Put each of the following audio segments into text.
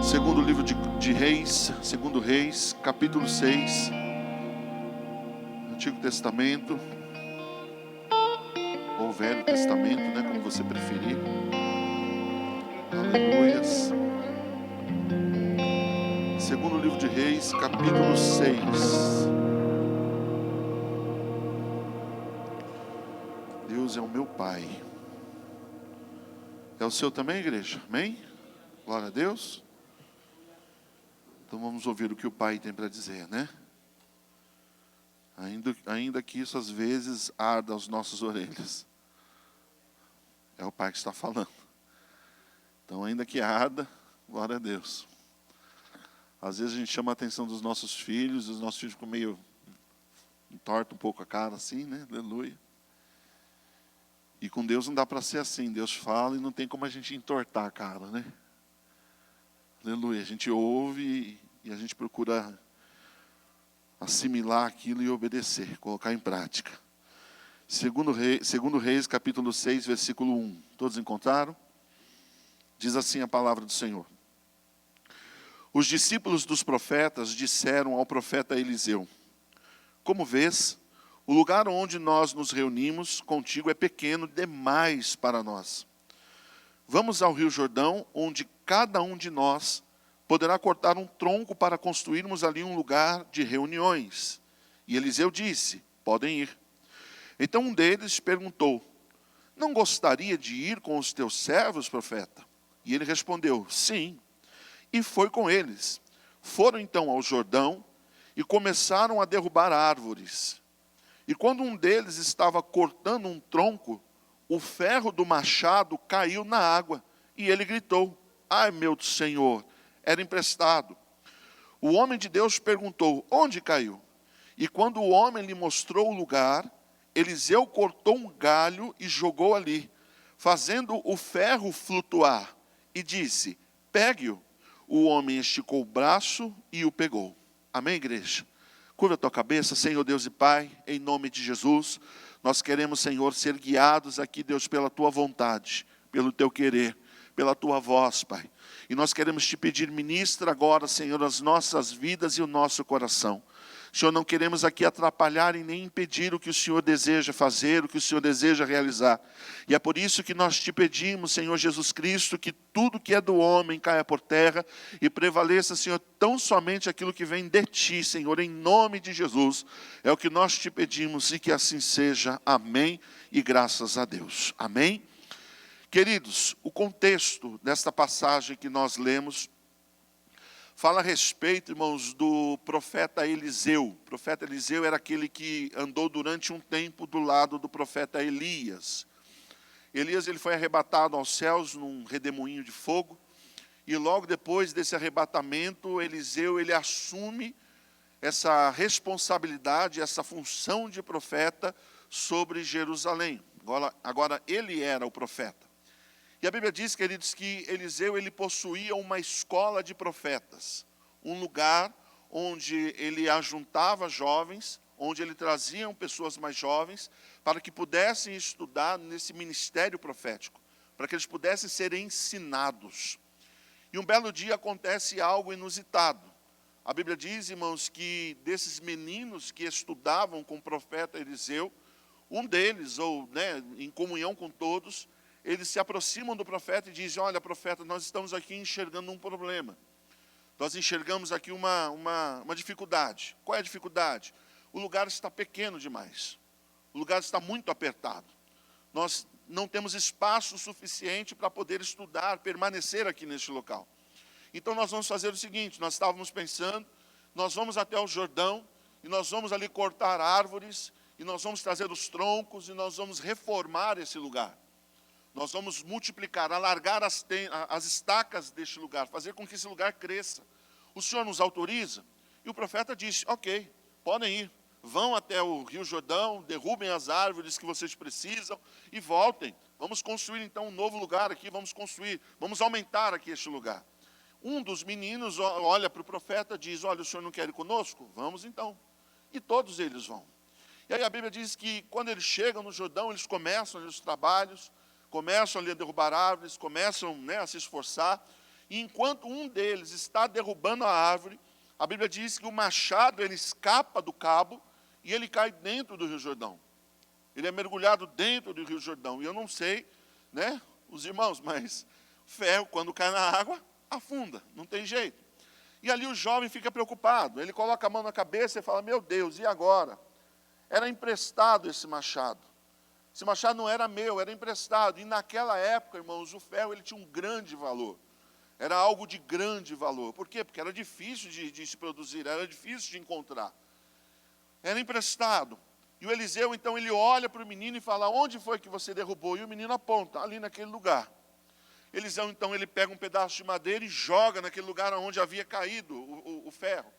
Segundo livro de Reis, segundo Reis, capítulo 6, Antigo Testamento, ou Velho Testamento, né, como você preferir. Aleluias. Segundo livro de Reis, capítulo 6. Deus é o meu Pai. É o seu também, igreja? Amém? Glória a Deus. Então vamos ouvir o que o Pai tem para dizer, né? Ainda que isso às vezes arda as nossas orelhas. É o Pai que está falando. Então ainda que arda, glória a Deus. Às vezes a gente chama a atenção dos nossos filhos, os nossos filhos ficam meio entortam um pouco a cara assim, né? Aleluia. E com Deus não dá para ser assim. Deus fala e não tem como a gente entortar a cara, né? Aleluia. A gente ouve e a gente procura assimilar aquilo e obedecer, colocar em prática. Segundo Reis, capítulo 6, versículo 1. Todos encontraram? Diz assim a palavra do Senhor. Os discípulos dos profetas disseram ao profeta Eliseu: como vês, o lugar onde nós nos reunimos contigo é pequeno demais para nós. Vamos ao Rio Jordão, onde cada um de nós poderá cortar um tronco para construirmos ali um lugar de reuniões. E Eliseu disse: podem ir. Então um deles perguntou: não gostaria de ir com os teus servos, profeta? E ele respondeu: sim. E foi com eles. Foram então ao Jordão e começaram a derrubar árvores. E quando um deles estava cortando um tronco, o ferro do machado caiu na água. E ele gritou: ai, meu Senhor, era emprestado. O homem de Deus perguntou: onde caiu? E quando o homem lhe mostrou o lugar, Eliseu cortou um galho e jogou ali, fazendo o ferro flutuar. E disse: pegue-o. O homem esticou o braço e o pegou. Amém, igreja? Curva a tua cabeça. Senhor Deus e Pai, em nome de Jesus, nós queremos, Senhor, ser guiados aqui, Deus, pela tua vontade, pelo teu querer, pela tua voz, Pai. E nós queremos te pedir, ministra agora, Senhor, as nossas vidas e o nosso coração. Senhor, não queremos aqui atrapalhar e nem impedir o que o Senhor deseja fazer, o que o Senhor deseja realizar. E é por isso que nós te pedimos, Senhor Jesus Cristo, que tudo que é do homem caia por terra e prevaleça, Senhor, tão somente aquilo que vem de ti, Senhor, em nome de Jesus. É o que nós te pedimos e que assim seja. Amém e graças a Deus. Amém? Queridos, o contexto desta passagem que nós lemos fala a respeito, irmãos, do profeta Eliseu. O profeta Eliseu era aquele que andou durante um tempo do lado do profeta Elias. Elias, ele foi arrebatado aos céus num redemoinho de fogo. E logo depois desse arrebatamento, Eliseu, ele assume essa responsabilidade, essa função de profeta sobre Jerusalém. Agora ele era o profeta. E a Bíblia diz, queridos, que Eliseu, ele possuía uma escola de profetas. Um lugar onde ele ajuntava jovens, onde ele trazia pessoas mais jovens, para que pudessem estudar nesse ministério profético, para que eles pudessem ser ensinados. E um belo dia acontece algo inusitado. A Bíblia diz, irmãos, que desses meninos que estudavam com o profeta Eliseu, um deles, em comunhão com todos, eles se aproximam do profeta e dizem: olha, profeta, nós estamos aqui enxergando um problema. Nós enxergamos aqui uma dificuldade. Qual é a dificuldade? O lugar está pequeno demais. O lugar está muito apertado. Nós não temos espaço suficiente para poder estudar, permanecer aqui neste local. Então nós vamos fazer o seguinte: nós estávamos pensando, nós vamos até o Jordão, e nós vamos ali cortar árvores, e nós vamos trazer os troncos, e nós vamos reformar esse lugar. Nós vamos multiplicar, alargar as estacas deste lugar, fazer com que esse lugar cresça. O Senhor nos autoriza? E o profeta disse: ok, podem ir. Vão até o Rio Jordão, derrubem as árvores que vocês precisam e voltem. Vamos construir então um novo lugar aqui, vamos aumentar aqui este lugar. Um dos meninos olha para o profeta e diz: olha, o senhor não quer ir conosco? Vamos então. E todos eles vão. E aí a Bíblia diz que quando eles chegam no Jordão, eles começam ali os trabalhos, começam ali a derrubar árvores, começam a se esforçar. E enquanto um deles está derrubando a árvore, a Bíblia diz que o machado ele escapa do cabo e ele cai dentro do Rio Jordão. Ele é mergulhado dentro do Rio Jordão. E eu não sei, né, os irmãos, mas ferro, quando cai na água, afunda, não tem jeito. E ali o jovem fica preocupado. Ele coloca a mão na cabeça e fala, meu Deus, e agora? Era emprestado esse machado. Esse machado não era meu, era emprestado. E naquela época, irmãos, o ferro ele tinha um grande valor. Era algo de grande valor. Por quê? Porque era difícil de se produzir, era difícil de encontrar. Era emprestado. E o Eliseu, então, ele olha para o menino e fala, onde foi que você derrubou? E o menino aponta, ali naquele lugar. Eliseu, então, ele pega um pedaço de madeira e joga naquele lugar onde havia caído o ferro.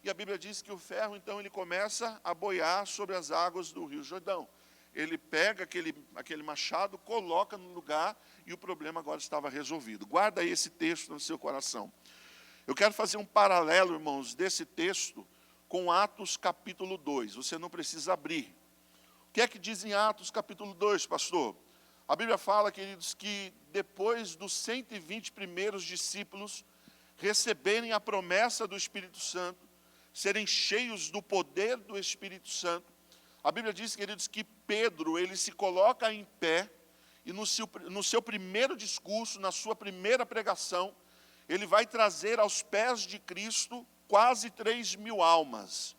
E a Bíblia diz que o ferro, então, ele começa a boiar sobre as águas do Rio Jordão. Ele pega aquele machado, coloca no lugar e o problema agora estava resolvido. Guarda aí esse texto no seu coração. Eu quero fazer um paralelo, irmãos, desse texto com Atos capítulo 2. Você não precisa abrir. O que é que diz em Atos capítulo 2, pastor? A Bíblia fala, queridos, que depois dos 120 primeiros discípulos receberem a promessa do Espírito Santo, serem cheios do poder do Espírito Santo, a Bíblia diz, queridos, que Pedro, ele se coloca em pé, e no seu primeiro discurso, na sua primeira pregação, ele vai trazer aos pés de Cristo quase 3.000 almas.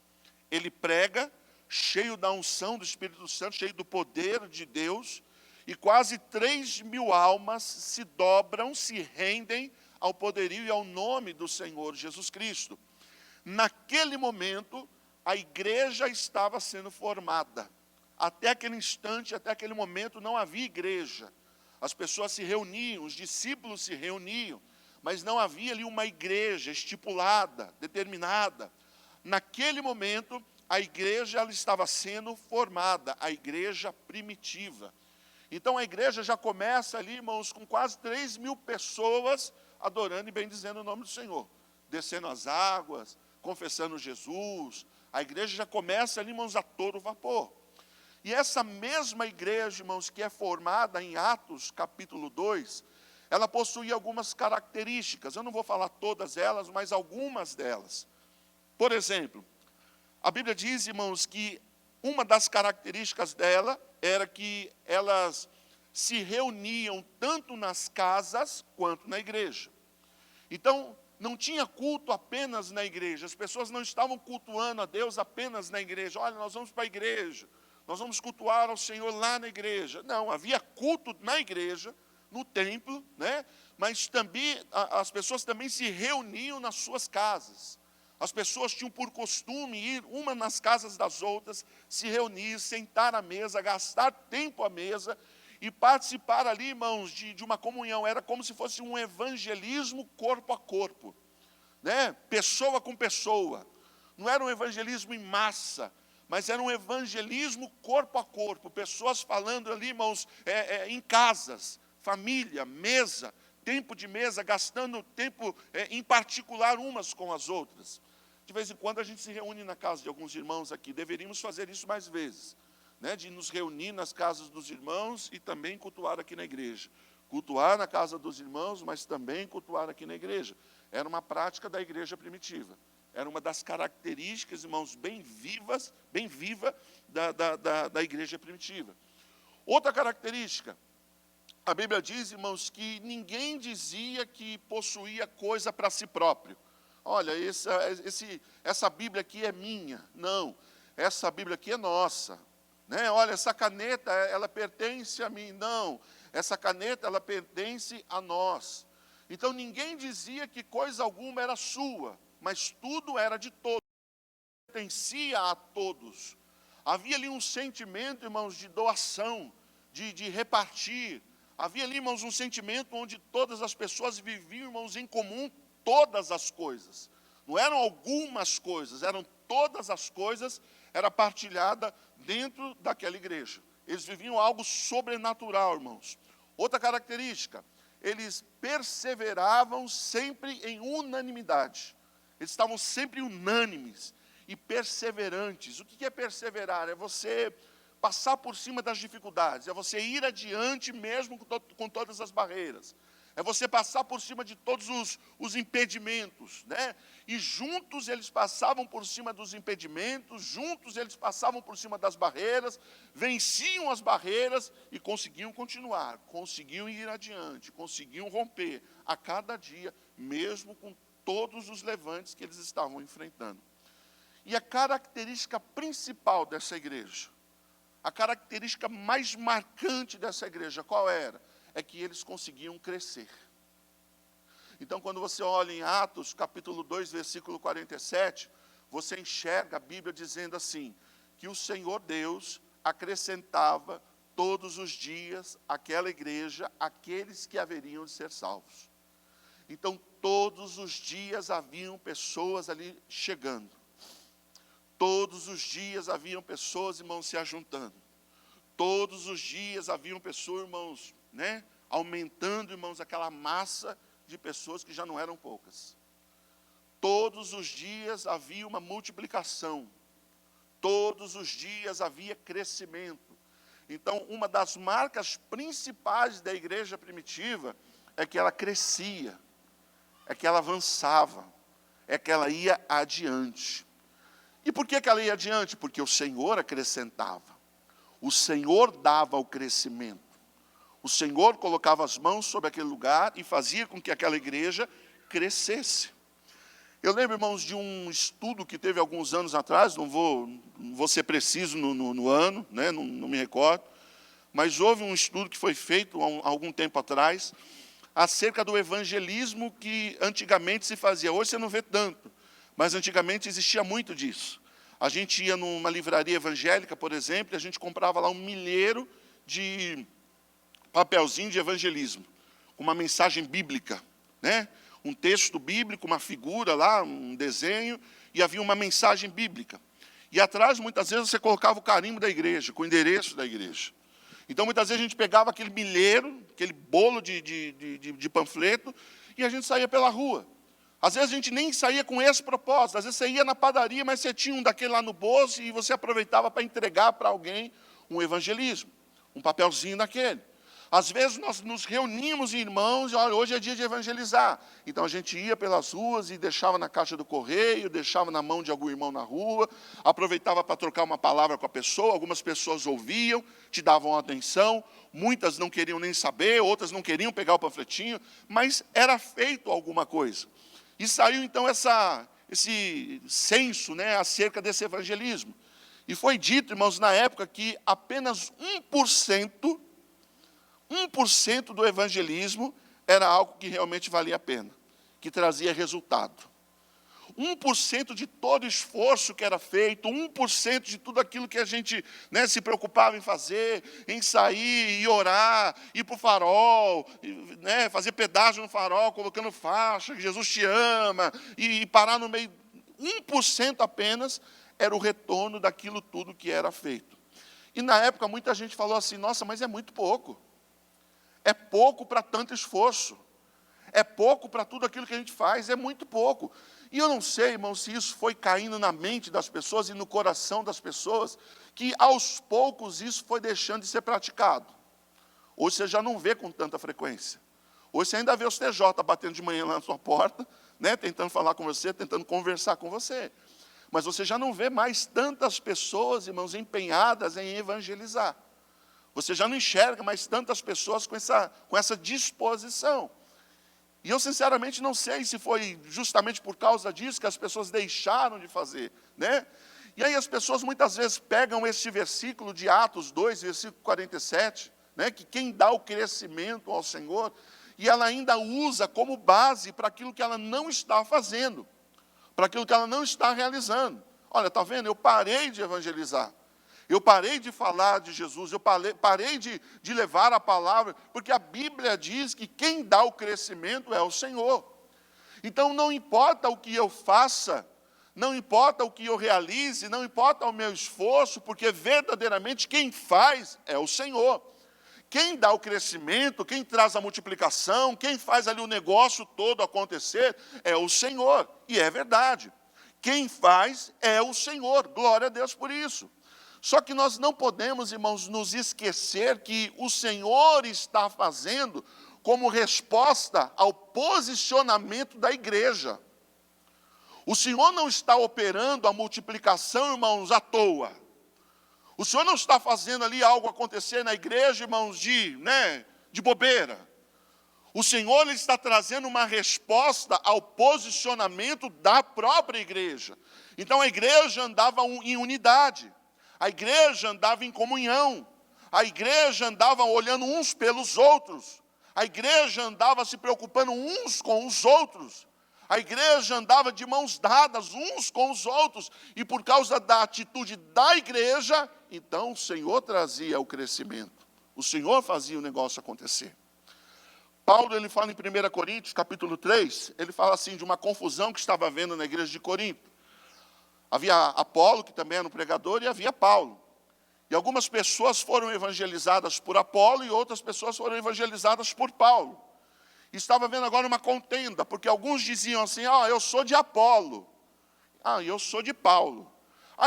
Ele prega, cheio da unção do Espírito Santo, cheio do poder de Deus, e quase 3.000 almas se dobram, se rendem ao poderio e ao nome do Senhor Jesus Cristo. Naquele momento, a igreja estava sendo formada. Até aquele instante, até aquele momento, não havia igreja. As pessoas se reuniam, os discípulos se reuniam, mas não havia ali uma igreja estipulada, determinada. Naquele momento, a igreja ela estava sendo formada, a igreja primitiva. Então a igreja já começa ali, irmãos, com quase 3.000 pessoas adorando e bendizendo o nome do Senhor. Descendo as águas, confessando Jesus. A igreja já começa ali, irmãos, a todo vapor. E essa mesma igreja, irmãos, que é formada em Atos capítulo 2, ela possui algumas características. Eu não vou falar todas elas, mas algumas delas. Por exemplo, a Bíblia diz, irmãos, que uma das características dela era que elas se reuniam tanto nas casas quanto na igreja. Então, não tinha culto apenas na igreja, as pessoas não estavam cultuando a Deus apenas na igreja. Olha, nós vamos para a igreja, nós vamos cultuar ao Senhor lá na igreja. Não, havia culto na igreja, no templo, né? Mas também, as pessoas também se reuniam nas suas casas. As pessoas tinham por costume ir uma nas casas das outras, se reunir, sentar à mesa, gastar tempo à mesa e participar ali, irmãos, de uma comunhão. Era como se fosse um evangelismo corpo a corpo, né? Pessoa com pessoa. Não era um evangelismo em massa, mas era um evangelismo corpo a corpo. Pessoas falando ali, irmãos, em casas, família, mesa, tempo de mesa, gastando tempo em particular umas com as outras. De vez em quando a gente se reúne na casa de alguns irmãos aqui. Deveríamos fazer isso mais vezes, né? De nos reunir nas casas dos irmãos e também cultuar aqui na igreja. Cultuar na casa dos irmãos, mas também cultuar aqui na igreja. Era uma prática da igreja primitiva. Era uma das características, irmãos, bem viva da igreja primitiva. Outra característica, a Bíblia diz, irmãos, que ninguém dizia que possuía coisa para si próprio. Olha, essa Bíblia aqui é minha. Não, essa Bíblia aqui é nossa. Né? Olha, essa caneta, ela pertence a mim. Não, essa caneta, ela pertence a nós. Então, ninguém dizia que coisa alguma era sua, mas tudo era de todos, pertencia a todos. Havia ali um sentimento, irmãos, de doação, de repartir. Havia ali, irmãos, um sentimento onde todas as pessoas viviam, irmãos, em comum todas as coisas. Não eram algumas coisas, eram todas as coisas, era partilhada dentro daquela igreja. Eles viviam algo sobrenatural, irmãos. Outra característica, eles perseveravam sempre em unanimidade. Eles estavam sempre unânimes e perseverantes. O que é perseverar? É você passar por cima das dificuldades, é você ir adiante mesmo com todas as barreiras. É você passar por cima de todos os impedimentos, né? E juntos eles passavam por cima dos impedimentos, juntos eles passavam por cima das barreiras, venciam as barreiras e conseguiam continuar, conseguiam ir adiante, conseguiam romper a cada dia, mesmo com todos os levantes que eles estavam enfrentando. E a característica principal dessa igreja, a característica mais marcante dessa igreja, qual era? É que eles conseguiam crescer. Então, quando você olha em Atos, capítulo 2, versículo 47, você enxerga a Bíblia dizendo assim, que o Senhor Deus acrescentava todos os dias àquela igreja aqueles que haveriam de ser salvos. Então, todos os dias haviam pessoas ali chegando. Todos os dias haviam pessoas, irmãos, se ajuntando. Todos os dias haviam pessoas, irmãos, né, aumentando, irmãos, aquela massa de pessoas que já não eram poucas. Todos os dias havia uma multiplicação. Todos os dias havia crescimento. Então, uma das marcas principais da igreja primitiva é que ela crescia, é que ela avançava, é que ela ia adiante. E por que ela ia adiante? Porque o Senhor acrescentava. O Senhor dava o crescimento. O Senhor colocava as mãos sobre aquele lugar e fazia com que aquela igreja crescesse. Eu lembro, irmãos, de um estudo que teve alguns anos atrás, não vou ser preciso no ano, né, não me recordo, mas houve um estudo que foi feito há algum tempo atrás, acerca do evangelismo que antigamente se fazia. Hoje você não vê tanto, mas antigamente existia muito disso. A gente ia numa livraria evangélica, por exemplo, e a gente comprava lá um milheiro de papelzinho de evangelismo, com uma mensagem bíblica, né? Um texto bíblico, uma figura lá, um desenho, e havia uma mensagem bíblica. E atrás, muitas vezes, você colocava o carimbo da igreja, com o endereço da igreja. Então, muitas vezes, a gente pegava aquele milheiro, aquele bolo de panfleto, e a gente saía pela rua. Às vezes, a gente nem saía com esse propósito. Às vezes, você ia na padaria, mas você tinha um daquele lá no bolso, e você aproveitava para entregar para alguém um evangelismo, um papelzinho daquele. Às vezes nós nos reuníamos, irmãos, e olha, hoje é dia de evangelizar. Então a gente ia pelas ruas e deixava na caixa do correio, deixava na mão de algum irmão na rua, aproveitava para trocar uma palavra com a pessoa, algumas pessoas ouviam, te davam atenção, muitas não queriam nem saber, outras não queriam pegar o panfletinho, mas era feito alguma coisa. E saiu então esse censo, né, acerca desse evangelismo. E foi dito, irmãos, na época que apenas 1% do evangelismo era algo que realmente valia a pena, que trazia resultado. 1% de todo esforço que era feito, 1% de tudo aquilo que a gente, né, se preocupava em fazer, em sair e orar, ir para o farol, né, fazer pedágio no farol, colocando faixa, que Jesus te ama, e parar no meio, 1% apenas era o retorno daquilo tudo que era feito. E na época muita gente falou assim, nossa, mas é muito pouco. É pouco para tanto esforço. É pouco para tudo aquilo que a gente faz, é muito pouco. E eu não sei, irmão, se isso foi caindo na mente das pessoas e no coração das pessoas, que aos poucos isso foi deixando de ser praticado. Hoje você já não vê com tanta frequência. Hoje você ainda vê os TJ batendo de manhã lá na sua porta, né, tentando falar com você, tentando conversar com você. Mas você já não vê mais tantas pessoas, irmãos, empenhadas em evangelizar. Você já não enxerga mais tantas pessoas com essa disposição. E eu, sinceramente, não sei se foi justamente por causa disso que as pessoas deixaram de fazer, né? E aí as pessoas muitas vezes pegam este versículo de Atos 2, versículo 47, né, que quem dá o crescimento ao Senhor, e ela ainda usa como base para aquilo que ela não está fazendo, para aquilo que ela não está realizando. Olha, está vendo? Eu parei de evangelizar. Eu parei de falar de Jesus, eu parei de levar a palavra, porque a Bíblia diz que quem dá o crescimento é o Senhor. Então não importa o que eu faça, não importa o que eu realize, não importa o meu esforço, porque verdadeiramente quem faz é o Senhor. Quem dá o crescimento, quem traz a multiplicação, quem faz ali o negócio todo acontecer é o Senhor. E é verdade. Quem faz é o Senhor. Glória a Deus por isso. Só que nós não podemos, irmãos, nos esquecer que o Senhor está fazendo como resposta ao posicionamento da igreja. O Senhor não está operando a multiplicação, irmãos, à toa. O Senhor não está fazendo ali algo acontecer na igreja, irmãos, de bobeira. O Senhor ele está trazendo uma resposta ao posicionamento da própria igreja. Então a igreja andava em unidade, a igreja andava em comunhão, a igreja andava olhando uns pelos outros, a igreja andava se preocupando uns com os outros, a igreja andava de mãos dadas uns com os outros, e por causa da atitude da igreja, então o Senhor trazia o crescimento, o Senhor fazia o negócio acontecer. Paulo, ele fala em 1 Coríntios, capítulo 3, ele fala assim de uma confusão que estava havendo na igreja de Corinto. Havia Apolo, que também era um pregador, e havia Paulo. E algumas pessoas foram evangelizadas por Apolo e outras pessoas foram evangelizadas por Paulo. E estava havendo agora uma contenda, porque alguns diziam assim, eu sou de Apolo. Eu sou de Paulo.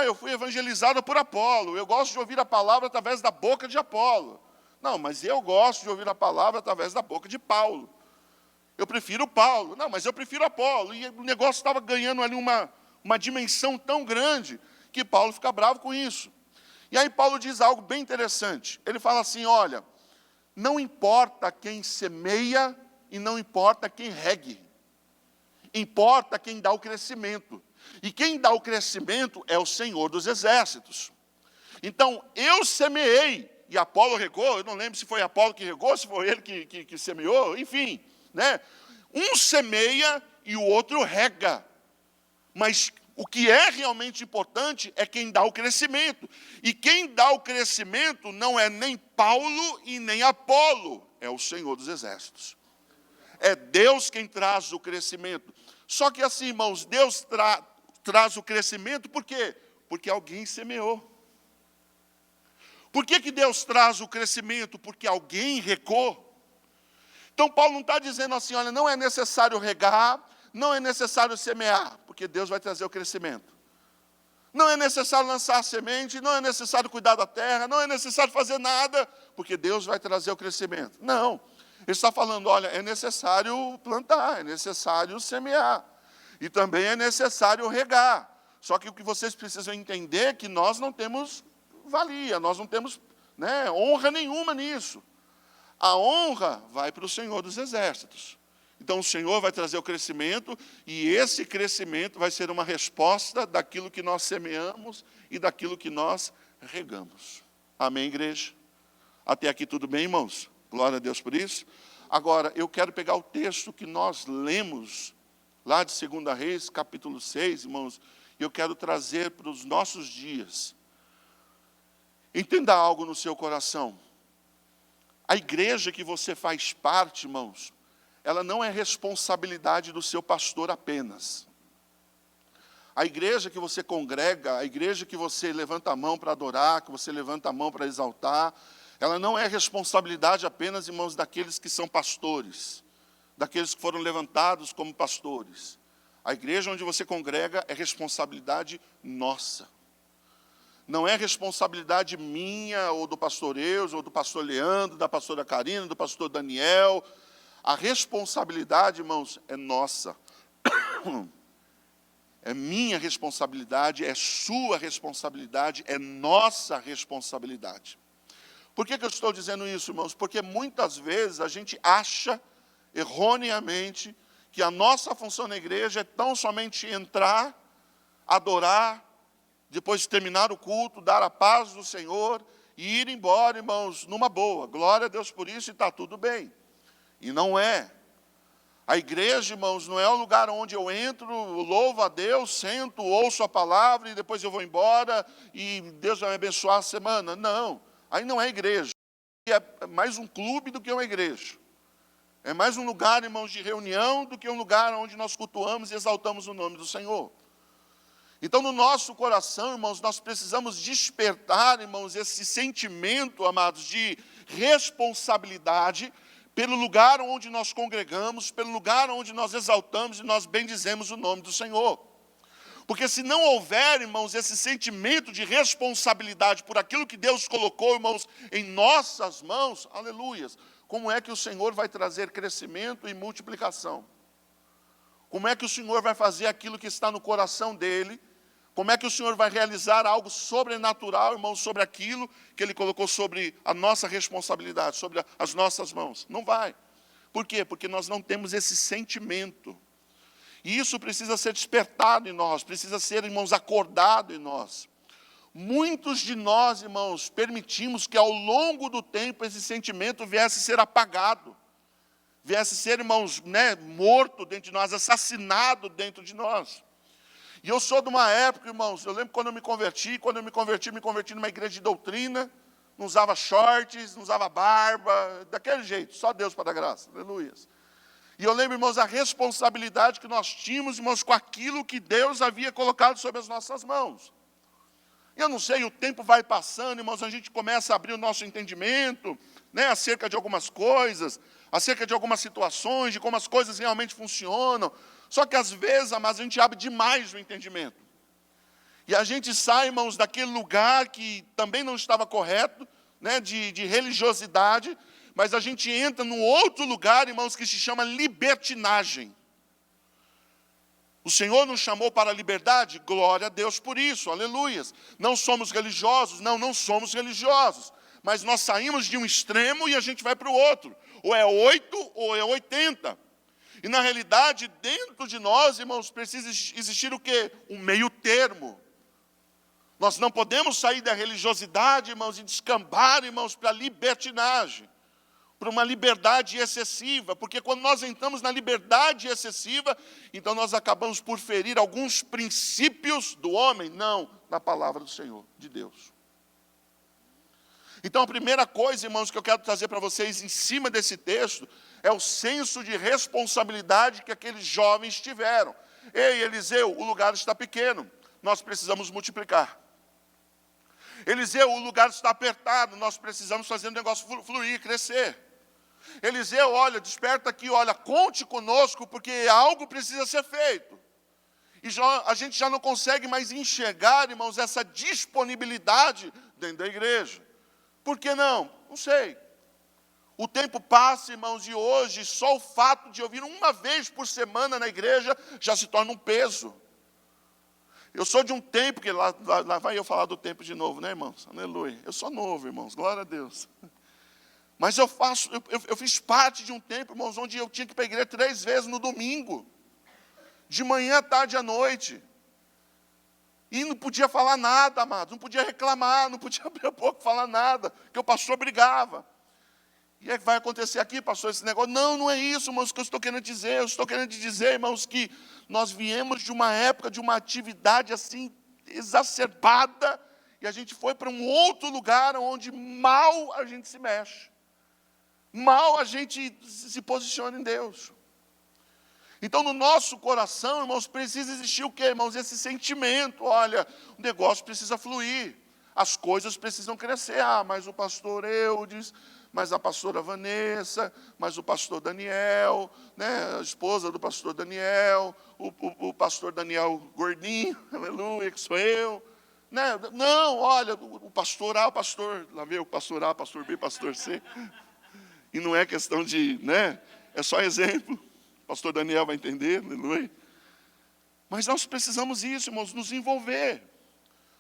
Eu fui evangelizado por Apolo, eu gosto de ouvir a palavra através da boca de Apolo. Não, mas eu gosto de ouvir a palavra através da boca de Paulo. Eu prefiro Paulo. Não, mas eu prefiro Apolo. E o negócio estava ganhando ali uma dimensão tão grande que Paulo fica bravo com isso. E aí Paulo diz algo bem interessante. Ele fala assim, olha, não importa quem semeia e não importa quem regue. Importa quem dá o crescimento. E quem dá o crescimento é o Senhor dos Exércitos. Então, eu semeei. E Apolo regou, eu não lembro se foi Apolo que regou, se foi ele que semeou, enfim. Um semeia e o outro rega. Mas o que é realmente importante é quem dá o crescimento. E quem dá o crescimento não é nem Paulo e nem Apolo, é o Senhor dos Exércitos. É Deus quem traz o crescimento. Só que assim, irmãos, Deus traz o crescimento por quê? Porque alguém semeou. Por que Deus traz o crescimento? Porque alguém regou. Então Paulo não está dizendo assim, olha, não é necessário regar, não é necessário semear, porque Deus vai trazer o crescimento. Não é necessário lançar a semente, não é necessário cuidar da terra, não é necessário fazer nada, porque Deus vai trazer o crescimento. Não, ele está falando, olha, é necessário plantar, é necessário semear, e também é necessário regar. Só que o que vocês precisam entender é que nós não temos valia, nós não temos honra nenhuma nisso. A honra vai para o Senhor dos Exércitos. Então o Senhor vai trazer o crescimento, e esse crescimento vai ser uma resposta daquilo que nós semeamos e daquilo que nós regamos. Amém, igreja? Até aqui tudo bem, irmãos? Glória a Deus por isso. Agora, eu quero pegar o texto que nós lemos, lá de 2 Reis, capítulo 6, irmãos, e eu quero trazer para os nossos dias. Entenda algo no seu coração. A igreja que você faz parte, irmãos, ela não é responsabilidade do seu pastor apenas. A igreja que você congrega, a igreja que você levanta a mão para adorar, que você levanta a mão para exaltar, ela não é responsabilidade apenas, irmãos, daqueles que são pastores, daqueles que foram levantados como pastores. A igreja onde você congrega é responsabilidade nossa. Não é responsabilidade minha, ou do pastor Eus, ou do pastor Leandro, da pastora Karina, do pastor Daniel. A responsabilidade, irmãos, é nossa. É minha responsabilidade, é sua responsabilidade, é nossa responsabilidade. Por que eu estou dizendo isso, irmãos? Porque muitas vezes a gente acha, erroneamente, que a nossa função na igreja é tão somente entrar, adorar, depois de terminar o culto, dar a paz do Senhor e ir embora, irmãos, numa boa. Glória a Deus por isso, e está tudo bem. E não é. A igreja, irmãos, não é o lugar onde eu entro, louvo a Deus, sento, ouço a palavra e depois eu vou embora e Deus vai me abençoar a semana. Não, aí não é igreja. É mais um clube do que uma igreja. É mais um lugar, irmãos, de reunião do que um lugar onde nós cultuamos e exaltamos o nome do Senhor. Então, no nosso coração, irmãos, nós precisamos despertar, irmãos, esse sentimento, amados, de responsabilidade pelo lugar onde nós congregamos, pelo lugar onde nós exaltamos e nós bendizemos o nome do Senhor. Porque se não houver, irmãos, esse sentimento de responsabilidade por aquilo que Deus colocou, irmãos, em nossas mãos, aleluias, como é que o Senhor vai trazer crescimento e multiplicação. Como é que o Senhor vai fazer aquilo que está no coração dele. Como é que o Senhor vai realizar algo sobrenatural, irmãos, sobre aquilo que Ele colocou sobre a nossa responsabilidade, sobre as nossas mãos? Não vai. Por quê? Porque nós não temos esse sentimento. E isso precisa ser despertado em nós, precisa ser, irmãos, acordado em nós. Muitos de nós, irmãos, permitimos que ao longo do tempo esse sentimento viesse a ser apagado. Viesse a ser, irmãos, morto dentro de nós, assassinado dentro de nós. E eu sou de uma época, irmãos, eu lembro quando eu me converti, me converti numa igreja de doutrina, não usava shorts, não usava barba, daquele jeito, só Deus para dar graça, aleluia. E eu lembro, irmãos, a responsabilidade que nós tínhamos, irmãos, com aquilo que Deus havia colocado sobre as nossas mãos. Eu não sei, o tempo vai passando, irmãos, a gente começa a abrir o nosso entendimento, acerca de algumas coisas, acerca de algumas situações, de como as coisas realmente funcionam. Só que às vezes, amados, a gente abre demais o entendimento. E a gente sai, irmãos, daquele lugar que também não estava correto, de religiosidade, mas a gente entra num outro lugar, irmãos, que se chama libertinagem. O Senhor nos chamou para a liberdade, glória a Deus por isso, aleluias. Não somos religiosos, não somos religiosos. Mas nós saímos de um extremo e a gente vai para o outro. Ou é 8 ou é 80. E na realidade, dentro de nós, irmãos, precisa existir o quê? Um meio termo. Nós não podemos sair da religiosidade, irmãos, e descambar, irmãos, para a libertinagem. Para uma liberdade excessiva, porque quando nós entramos na liberdade excessiva, então nós acabamos por ferir alguns princípios do homem, não da palavra do Senhor, de Deus. Então a primeira coisa, irmãos, que eu quero trazer para vocês em cima desse texto, é o senso de responsabilidade que aqueles jovens tiveram. Ei, Eliseu, o lugar está pequeno, nós precisamos multiplicar. Eliseu, o lugar está apertado, nós precisamos fazer o negócio fluir, crescer. Eliseu, olha, desperta aqui, olha, conte conosco, porque algo precisa ser feito. E a gente já não consegue mais enxergar, irmãos, essa disponibilidade dentro da igreja. Por que não? Não sei. O tempo passa, irmãos, e hoje só o fato de ouvir uma vez por semana na igreja já se torna um peso. Eu sou de um tempo, que lá vai eu falar do tempo de novo, irmãos? Aleluia. Eu sou novo, irmãos, glória a Deus. Mas eu fiz parte de um tempo, irmãos, onde eu tinha que ir para a igreja 3 vezes no domingo. De manhã, à tarde e à noite. E não podia falar nada, amados. Não podia reclamar, não podia abrir a boca e falar nada. Porque o pastor brigava. E é que vai acontecer aqui, pastor, esse negócio? Não é isso, irmãos, que eu estou querendo dizer. Eu estou querendo dizer, irmãos, que nós viemos de uma época, de uma atividade assim, exacerbada. E a gente foi para um outro lugar onde mal a gente se mexe. Mal a gente se posiciona em Deus. Então, no nosso coração, irmãos, precisa existir o quê, irmãos? Esse sentimento, olha, o negócio precisa fluir, as coisas precisam crescer. Mas o pastor Eudes, mas a pastora Vanessa, mas o pastor Daniel, a esposa do pastor Daniel, o pastor Daniel gordinho, aleluia, que sou eu. Não, olha, o pastor A, o pastor, lá veio o pastor A, pastor B, pastor C. E não é questão de, é só exemplo. O pastor Daniel vai entender, aleluia. Mas nós precisamos isso, irmãos, nos envolver.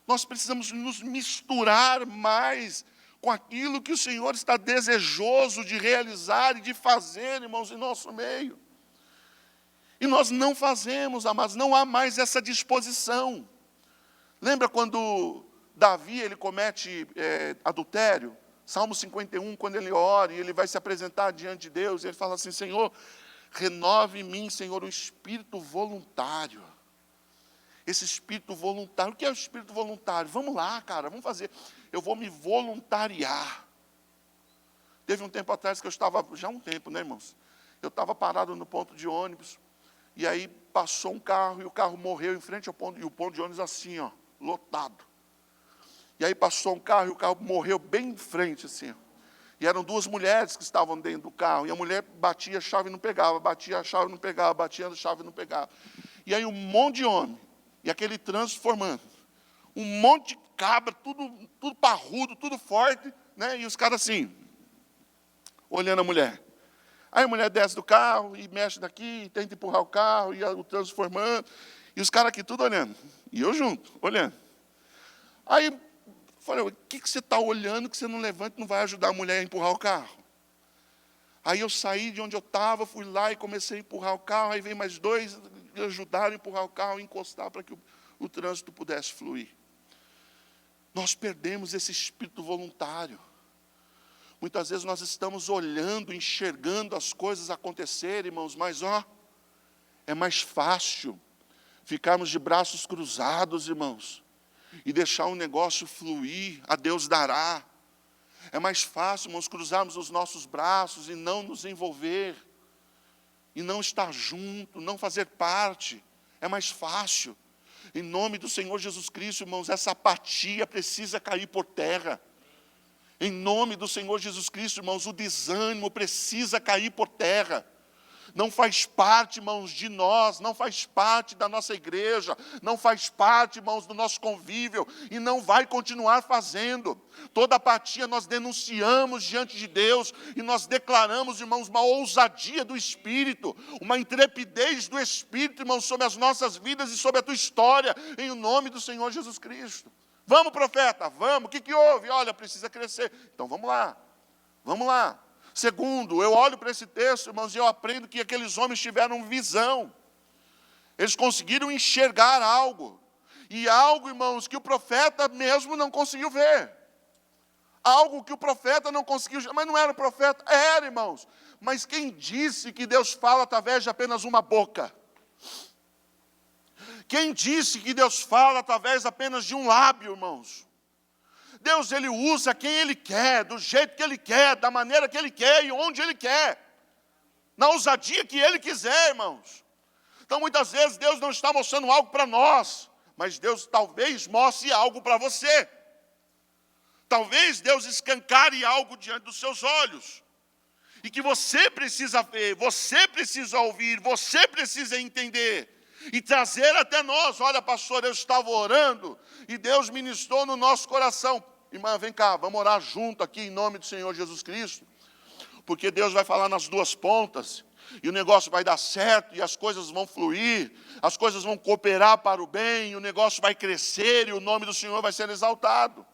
Nós precisamos nos misturar mais com aquilo que o Senhor está desejoso de realizar e de fazer, irmãos, em nosso meio. E nós não fazemos, amados, não há mais essa disposição. Lembra quando Davi, ele comete adultério? Salmo 51, quando ele ora e ele vai se apresentar diante de Deus, ele fala assim, Senhor, renove em mim, Senhor, um espírito voluntário. Esse espírito voluntário, o que é o espírito voluntário? Vamos lá, cara, vamos fazer. Eu vou me voluntariar. Teve um tempo atrás que eu estava, já um tempo, irmãos? Eu estava parado no ponto de ônibus, e aí passou um carro, e o carro morreu em frente ao ponto, e o ponto de ônibus assim, lotado. E aí passou um carro, e o carro morreu bem em frente, assim. E eram 2 mulheres que estavam dentro do carro, e a mulher batia a chave e não pegava, batia a chave e não pegava, batia a chave e não pegava. E aí um monte de homem, e aquele trânsito formando. Um monte de cabra, tudo parrudo, tudo forte, e os caras assim, olhando a mulher. Aí a mulher desce do carro e mexe daqui, tenta empurrar o carro, e o transformando. E os caras aqui tudo olhando. E eu junto, olhando. Aí falei, o que você está olhando que você não levanta e não vai ajudar a mulher a empurrar o carro? Aí eu saí de onde eu estava, fui lá e comecei a empurrar o carro. Aí veio mais dois, ajudaram a empurrar o carro e encostar para que o trânsito pudesse fluir. Nós perdemos esse espírito voluntário. Muitas vezes nós estamos olhando, enxergando as coisas acontecerem, irmãos, mas é mais fácil ficarmos de braços cruzados, irmãos, e deixar o negócio fluir, a Deus dará. É mais fácil, irmãos, cruzarmos os nossos braços e não nos envolver, e não estar junto, não fazer parte. É mais fácil. Em nome do Senhor Jesus Cristo, irmãos, essa apatia precisa cair por terra. Em nome do Senhor Jesus Cristo, irmãos, o desânimo precisa cair por terra. Não faz parte, irmãos, de nós, não faz parte da nossa igreja, não faz parte, irmãos, do nosso convívio, e não vai continuar fazendo. Toda apatia nós denunciamos diante de Deus, e nós declaramos, irmãos, uma ousadia do Espírito, uma intrepidez do Espírito, irmãos, sobre as nossas vidas e sobre a tua história, em nome do Senhor Jesus Cristo. Vamos, profeta, vamos, o que houve? Olha, precisa crescer. Então vamos lá, vamos lá. Segundo, eu olho para esse texto, irmãos, e eu aprendo que aqueles homens tiveram visão. Eles conseguiram enxergar algo. E algo, irmãos, que o profeta mesmo não conseguiu ver. Algo que o profeta não conseguiu, mas não era o profeta, era, irmãos. Mas quem disse que Deus fala através de apenas uma boca? Quem disse que Deus fala através apenas de um lábio, irmãos? Deus, Ele usa quem Ele quer, do jeito que Ele quer, da maneira que Ele quer e onde Ele quer. Na ousadia que Ele quiser, irmãos. Então, muitas vezes, Deus não está mostrando algo para nós, mas Deus talvez mostre algo para você. Talvez Deus escancare algo diante dos seus olhos. E que você precisa ver, você precisa ouvir, você precisa entender. E trazer até nós. Olha, pastor, eu estava orando e Deus ministrou no nosso coração. Irmã, vem cá, vamos orar junto aqui em nome do Senhor Jesus Cristo. Porque Deus vai falar nas duas pontas. E o negócio vai dar certo, e as coisas vão fluir, as coisas vão cooperar para o bem, e o negócio vai crescer, e o nome do Senhor vai ser exaltado.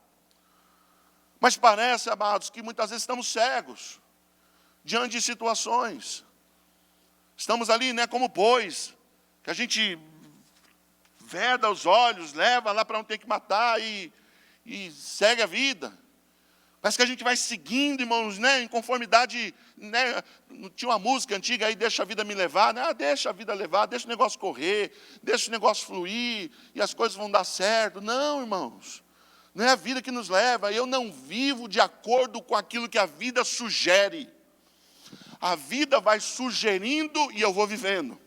Mas parece, amados, que muitas vezes estamos cegos, diante de situações. Estamos ali, como bois, que a gente veda os olhos, leva lá para onde tem que matar e segue a vida. Parece que a gente vai seguindo, irmãos, em conformidade, tinha uma música antiga aí, deixa a vida me levar, deixa a vida levar, deixa o negócio correr, deixa o negócio fluir, e as coisas vão dar certo. Não, irmãos, não é a vida que nos leva, eu não vivo de acordo com aquilo que a vida sugere. A vida vai sugerindo e eu vou vivendo.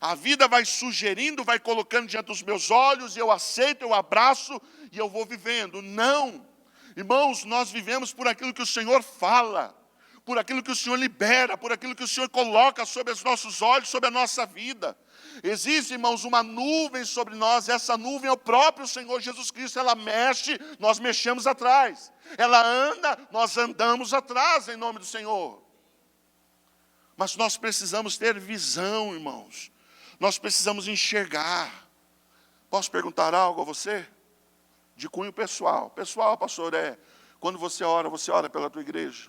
A vida vai sugerindo, vai colocando diante dos meus olhos, e eu aceito, eu abraço, e eu vou vivendo. Não, irmãos, nós vivemos por aquilo que o Senhor fala, por aquilo que o Senhor libera, por aquilo que o Senhor coloca sobre os nossos olhos, sobre a nossa vida. Existe, irmãos, uma nuvem sobre nós, essa nuvem é o próprio Senhor Jesus Cristo, ela mexe, nós mexemos atrás. Ela anda, nós andamos atrás, em nome do Senhor. Mas nós precisamos ter visão, irmãos. Nós precisamos enxergar. Posso perguntar algo a você? De cunho pessoal. Pessoal, pastor, quando você ora pela tua igreja.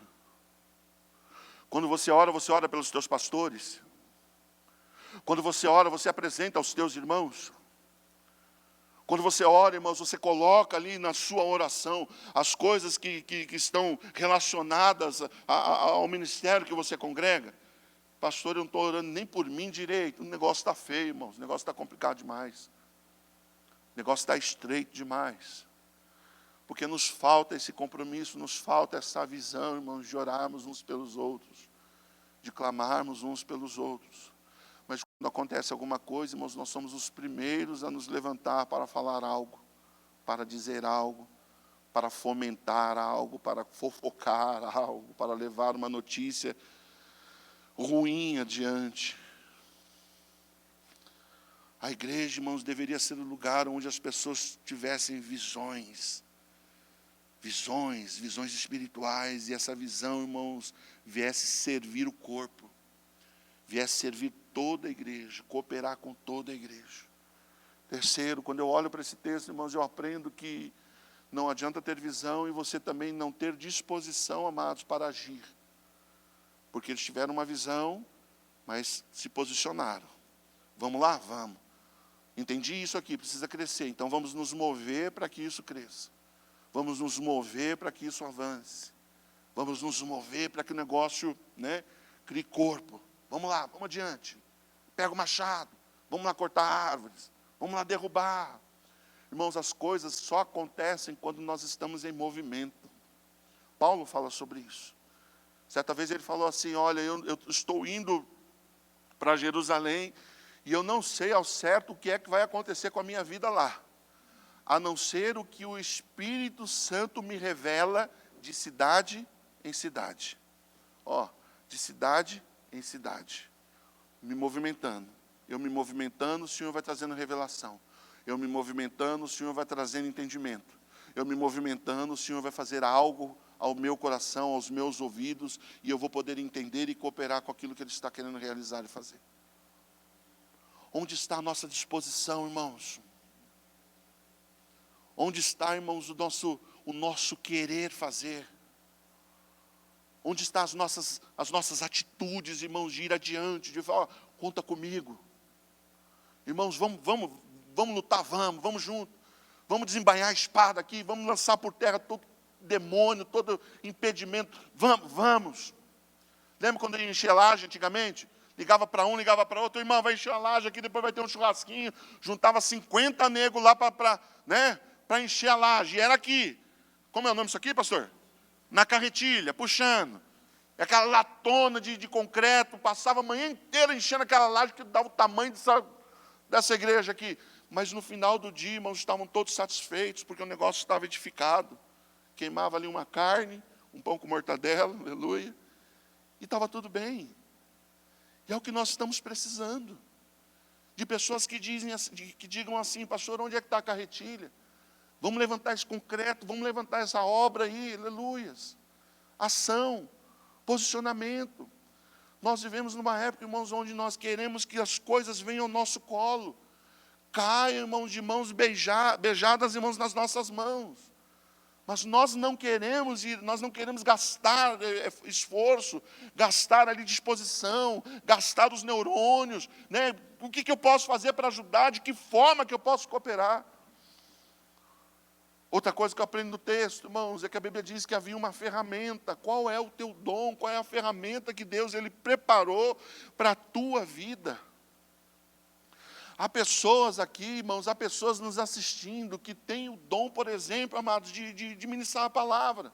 Quando você ora pelos teus pastores. Quando você ora, você apresenta aos teus irmãos. Quando você ora, irmãos, você coloca ali na sua oração as coisas que estão relacionadas ao ministério que você congrega. Pastor, eu não estou orando nem por mim direito. O negócio está feio, irmãos. O negócio está complicado demais. O negócio está estreito demais. Porque nos falta esse compromisso, nos falta essa visão, irmãos, de orarmos uns pelos outros. De clamarmos uns pelos outros. Mas quando acontece alguma coisa, irmãos, nós somos os primeiros a nos levantar para falar algo. Para dizer algo. Para fomentar algo. Para fofocar algo. Para levar uma notícia ruim adiante. A igreja, irmãos, deveria ser o lugar onde as pessoas tivessem visões. visões espirituais, e essa visão, irmãos, viesse servir o corpo, viesse servir toda a igreja, cooperar com toda a igreja. Terceiro, quando eu olho para esse texto, irmãos, eu aprendo que não adianta ter visão e você também não ter disposição, amados, para agir. Porque eles tiveram uma visão, mas se posicionaram. Vamos lá? Vamos. Entendi isso aqui, precisa crescer, então vamos nos mover para que isso cresça. Vamos nos mover para que isso avance. Vamos nos mover para que o negócio, crie corpo. Vamos lá, vamos adiante. Pega o machado, vamos lá cortar árvores, vamos lá derrubar. Irmãos, as coisas só acontecem quando nós estamos em movimento. Paulo fala sobre isso. Certa vez ele falou assim, olha, eu estou indo para Jerusalém e eu não sei ao certo o que é que vai acontecer com a minha vida lá, a não ser o que o Espírito Santo me revela de cidade em cidade. De cidade em cidade. Me movimentando. Eu me movimentando, o Senhor vai trazendo revelação. Eu me movimentando, o Senhor vai trazendo entendimento. Eu me movimentando, o Senhor vai fazer algo ao meu coração, aos meus ouvidos, e eu vou poder entender e cooperar com aquilo que Ele está querendo realizar e fazer. Onde está a nossa disposição, irmãos? Onde está, irmãos, o nosso querer fazer? Onde estão as nossas atitudes, irmãos, de ir adiante, de falar, conta comigo. Irmãos, vamos lutar, vamos junto. Vamos desembainhar a espada aqui, vamos lançar por terra todo demônio, todo impedimento. Vamos. Lembra quando ia encher laje antigamente? Ligava para um, ligava para outro, irmão, vai encher a laje aqui, depois vai ter um churrasquinho. Juntava 50 negros lá para encher a laje. E era aqui. Como é o nome disso aqui, pastor? Na carretilha, puxando. Aquela latona de concreto, passava a manhã inteira enchendo aquela laje que dava o tamanho dessa igreja aqui. Mas no final do dia, irmãos, estavam todos satisfeitos, porque o negócio estava edificado. Queimava ali uma carne, um pão com mortadela, aleluia. E estava tudo bem. E é o que nós estamos precisando. De pessoas que digam assim, pastor, onde é que está a carretilha? Vamos levantar esse concreto, vamos levantar essa obra aí, aleluias. Ação, posicionamento. Nós vivemos numa época, irmãos, onde nós queremos que as coisas venham ao nosso colo. Caiam, irmãos, de mãos beijadas, irmãos, nas nossas mãos. Mas nós não queremos gastar esforço, gastar ali disposição, gastar os neurônios, O que eu posso fazer para ajudar? De que forma que eu posso cooperar? Outra coisa que eu aprendo no texto, irmãos, é que a Bíblia diz que havia uma ferramenta. Qual é o teu dom? Qual é a ferramenta que Deus Ele preparou para a tua vida? Há pessoas aqui, irmãos, há pessoas nos assistindo que têm o dom, por exemplo, amados, de ministrar a palavra.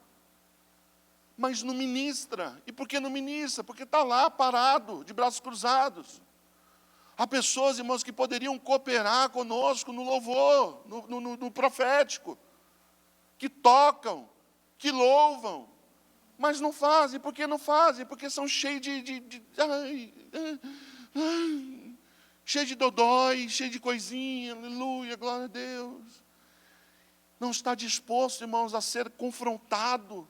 Mas não ministra. E por que não ministra? Porque está lá parado, de braços cruzados. Há pessoas, irmãos, que poderiam cooperar conosco no louvor, no profético. Que tocam, que louvam. Mas não fazem. Por que não fazem? Porque são cheios cheio de dodói, cheio de coisinha, aleluia, glória a Deus. Não está disposto, irmãos, a ser confrontado,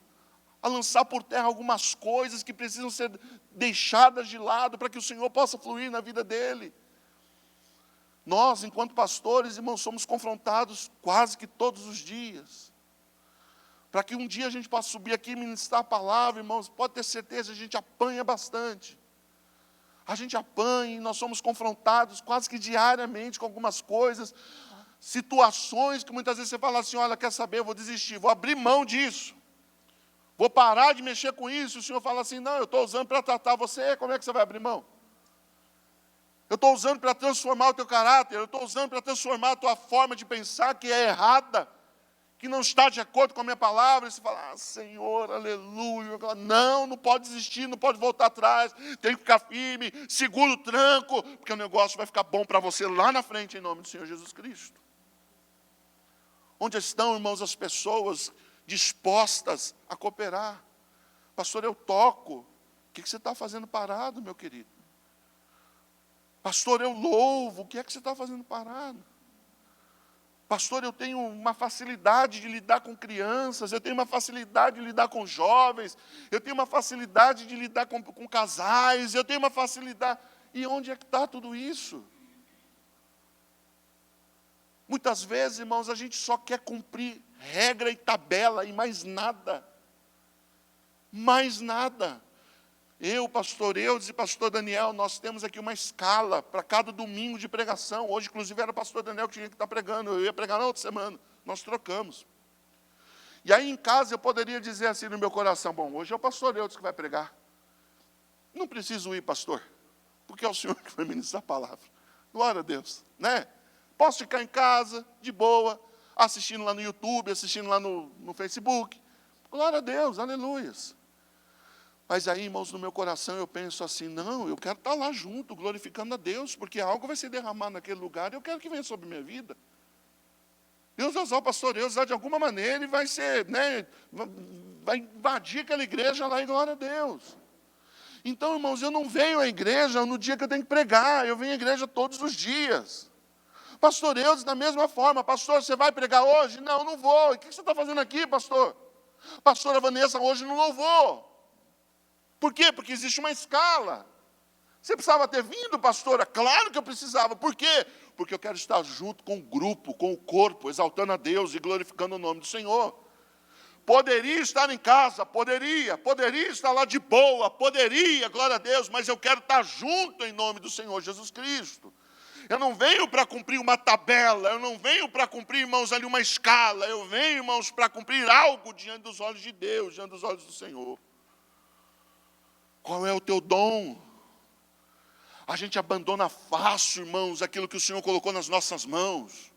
a lançar por terra algumas coisas que precisam ser deixadas de lado para que o Senhor possa fluir na vida dele. Nós, enquanto pastores, irmãos, somos confrontados quase que todos os dias. Para que um dia a gente possa subir aqui e ministrar a palavra, irmãos, pode ter certeza, a gente apanha bastante. A gente apanha e nós somos confrontados quase que diariamente com algumas coisas, situações que muitas vezes você fala assim, olha, quer saber, eu vou desistir, vou abrir mão disso, vou parar de mexer com isso. O Senhor fala assim, não, eu estou usando para tratar você, como é que você vai abrir mão? Eu estou usando para transformar o teu caráter, eu estou usando para transformar a tua forma de pensar, que é errada, que não está de acordo com a minha palavra. E você fala, Senhor, aleluia. Não pode desistir, não pode voltar atrás, tem que ficar firme, segura o tranco, porque o negócio vai ficar bom para você lá na frente, em nome do Senhor Jesus Cristo. Onde estão, irmãos, as pessoas dispostas a cooperar? Pastor, eu toco. O que você está fazendo parado, meu querido? Pastor, eu louvo. O que é que você está fazendo parado? Pastor, eu tenho uma facilidade de lidar com crianças, eu tenho uma facilidade de lidar com jovens, eu tenho uma facilidade de lidar com casais, eu tenho uma facilidade. E onde é que está tudo isso? Muitas vezes, irmãos, a gente só quer cumprir regra e tabela e mais nada. Mais nada. Eu, pastor Eudes e pastor Daniel, nós temos aqui uma escala para cada domingo de pregação. Hoje, inclusive, era o pastor Daniel que tinha que estar pregando. Eu ia pregar na outra semana. Nós trocamos. E aí, em casa, eu poderia dizer assim no meu coração, bom, hoje é o pastor Eudes que vai pregar. Não preciso ir, pastor, porque é o Senhor que vai ministrar a palavra. Glória a Deus, né? Posso ficar em casa, de boa, assistindo lá no YouTube, assistindo lá no Facebook. Glória a Deus, aleluias. Mas aí, irmãos, no meu coração eu penso assim, não, eu quero estar lá junto, glorificando a Deus, porque algo vai se derramar naquele lugar e eu quero que venha sobre minha vida. Deus vai usar o pastor, Deus vai de alguma maneira e vai ser, né, vai invadir aquela igreja lá e glória a Deus. Então, irmãos, eu não venho à igreja no dia que eu tenho que pregar, eu venho à igreja todos os dias. Pastor Eudes, da mesma forma, pastor, você vai pregar hoje? Não, não vou. E o que você está fazendo aqui, pastor? Pastora Vanessa, hoje não louvou. Por quê? Porque existe uma escala. Você precisava ter vindo, pastora? Claro que eu precisava. Por quê? Porque eu quero estar junto com o grupo, com o corpo, exaltando a Deus e glorificando o nome do Senhor. Poderia estar em casa, poderia estar lá de boa, poderia, glória a Deus, mas eu quero estar junto em nome do Senhor Jesus Cristo. Eu não venho para cumprir uma tabela, eu não venho para cumprir, irmãos, ali uma escala, eu venho, irmãos, para cumprir algo diante dos olhos de Deus, diante dos olhos do Senhor. Qual é o teu dom? A gente abandona fácil, irmãos, aquilo que o Senhor colocou nas nossas mãos.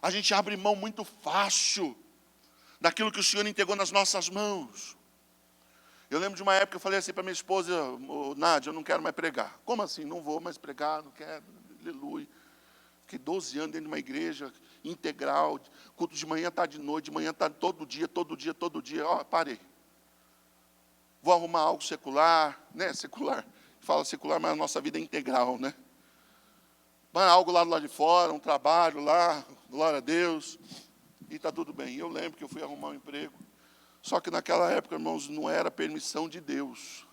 A gente abre mão muito fácil daquilo que o Senhor entregou nas nossas mãos. Eu lembro de uma época que eu falei assim para minha esposa, Nádia, eu não quero mais pregar. Como assim? Não vou mais pregar, não quero, aleluia. Fiquei 12 anos dentro de uma igreja integral, culto de manhã, tarde, de noite, de manhã, tarde, todo dia, parei. Vou arrumar algo secular, né? Secular. Fala secular, mas a nossa vida é integral, né? Mas algo lá do lado de fora, um trabalho lá, glória a Deus. E está tudo bem. Eu lembro que eu fui arrumar um emprego. Só que naquela época, irmãos, não era permissão de Deus.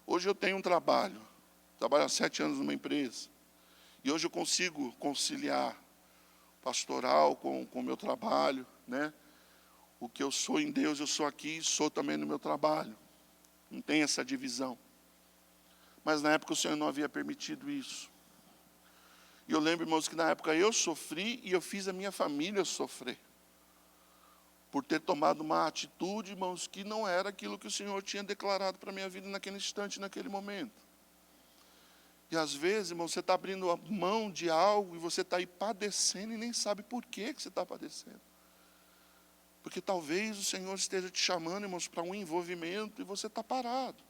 Hoje eu tenho um trabalho. Trabalho há 7 anos numa empresa. E hoje eu consigo conciliar pastoral com o meu trabalho, né? O que eu sou em Deus, eu sou aqui e sou também no meu trabalho. Não tem essa divisão. Mas na época o Senhor não havia permitido isso. E eu lembro, irmãos, que na época eu sofri e eu fiz a minha família sofrer. Por ter tomado uma atitude, irmãos, que não era aquilo que o Senhor tinha declarado para a minha vida naquele instante, naquele momento. E às vezes, irmão, você está abrindo a mão de algo e você está aí padecendo e nem sabe por que você está padecendo. Porque talvez o Senhor esteja te chamando, irmãos, para um envolvimento e você está parado.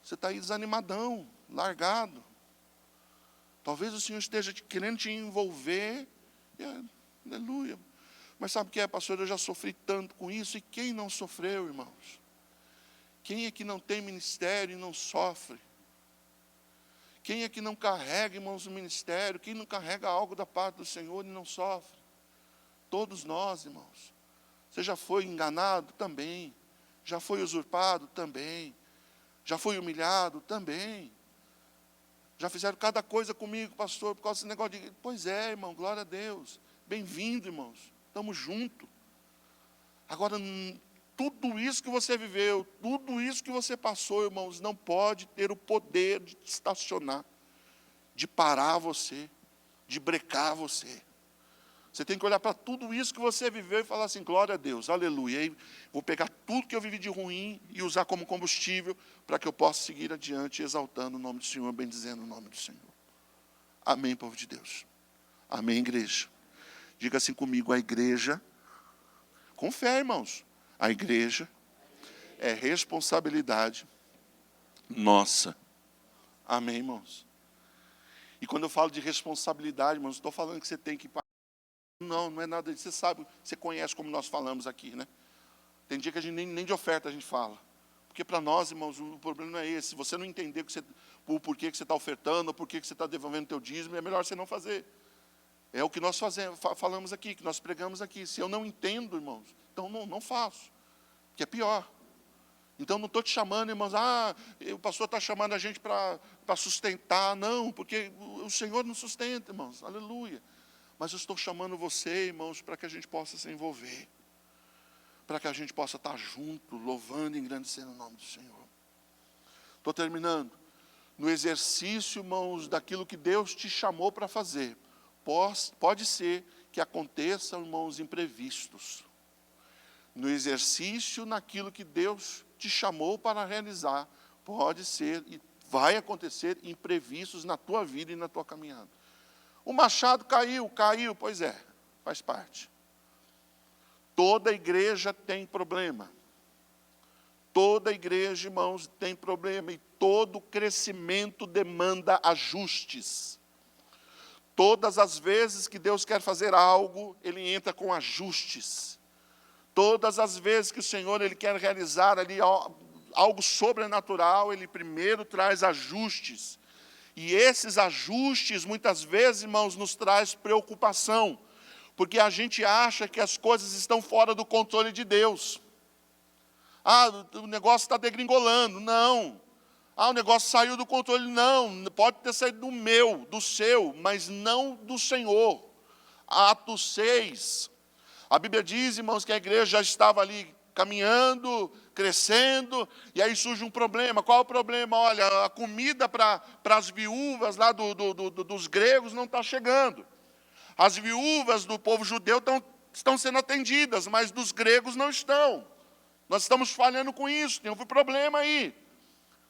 Você está aí desanimadão, largado. Talvez o Senhor esteja querendo te envolver. Aleluia. Mas sabe o que é, pastor? Eu já sofri tanto com isso. E quem não sofreu, irmãos? Quem é que não tem ministério e não sofre? Quem é que não carrega, irmãos, o ministério? Quem não carrega algo da parte do Senhor e não sofre? Todos nós, irmãos. Você já foi enganado? Também. Já foi usurpado? Também. Já foi humilhado? Também. Já fizeram cada coisa comigo, pastor, por causa desse negócio de... Pois é, irmão, glória a Deus. Bem-vindo, irmãos. Estamos juntos. Agora, tudo isso que você viveu, tudo isso que você passou, irmãos, não pode ter o poder de estacionar, de parar você, de brecar você. Você tem que olhar para tudo isso que você viveu e falar assim, glória a Deus, aleluia. E aí, vou pegar tudo que eu vivi de ruim e usar como combustível para que eu possa seguir adiante, exaltando o nome do Senhor, bendizendo o nome do Senhor. Amém, povo de Deus. Amém, igreja. Diga assim comigo, a igreja, com fé, irmãos, a igreja é responsabilidade nossa. Amém, irmãos. E quando eu falo de responsabilidade, irmãos, não estou falando que você tem que pagar. Não, não é nada disso. Você sabe, você conhece como nós falamos aqui, né? Tem dia que a gente nem de oferta a gente fala. Porque para nós, irmãos, o problema não é esse. Se você não entender o porquê que você está ofertando, ou porquê que você está devolvendo o teu dízimo, é melhor você não fazer. É o que nós falamos aqui, que nós pregamos aqui. Se eu não entendo, irmãos, então não faço, que é pior. Então não estou te chamando, irmãos, o pastor está chamando a gente para sustentar. Não, porque o Senhor nos sustenta, irmãos, aleluia. Mas eu estou chamando você, irmãos, para que a gente possa se envolver. Para que a gente possa estar junto, louvando e engrandecendo o nome do Senhor. Estou terminando. No exercício, irmãos, daquilo que Deus te chamou para fazer, pode ser que aconteçam, irmãos, imprevistos. No exercício, naquilo que Deus te chamou para realizar, pode ser e vai acontecer imprevistos na tua vida e na tua caminhada. O machado caiu, pois é, faz parte. Toda igreja tem problema. Toda igreja, irmãos, tem problema. E todo crescimento demanda ajustes. Todas as vezes que Deus quer fazer algo, Ele entra com ajustes. Todas as vezes que o Senhor Ele quer realizar ali algo sobrenatural, Ele primeiro traz ajustes. E esses ajustes, muitas vezes, irmãos, nos traz preocupação. Porque a gente acha que as coisas estão fora do controle de Deus. O negócio está degringolando. Não. O negócio saiu do controle. Não. Pode ter saído do seu, mas não do Senhor. Atos 6. A Bíblia diz, irmãos, que a igreja já estava ali caminhando, crescendo, e aí surge um problema. Qual é o problema? Olha, a comida para as viúvas lá dos gregos não está chegando. As viúvas do povo judeu estão sendo atendidas, mas dos gregos não estão. Nós estamos falhando com isso, tem um problema aí.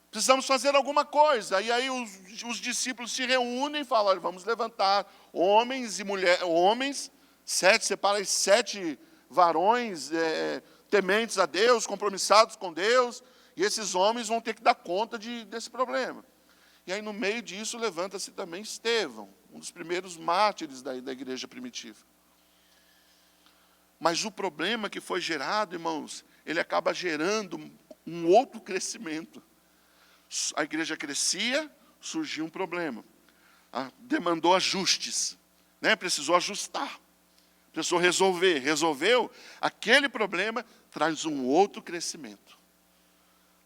Precisamos fazer alguma coisa. E aí os discípulos se reúnem e falam, olha, vamos levantar homens e mulheres, separa 7 varões tementes a Deus, compromissados com Deus, e esses homens vão ter que dar conta desse problema. E aí no meio disso levanta-se também Estevão, um dos primeiros mártires da igreja primitiva. Mas o problema que foi gerado, irmãos, ele acaba gerando um outro crescimento. A igreja crescia, surgiu um problema. Demandou ajustes, precisou ajustar, precisou resolver. Resolveu, aquele problema traz um outro crescimento.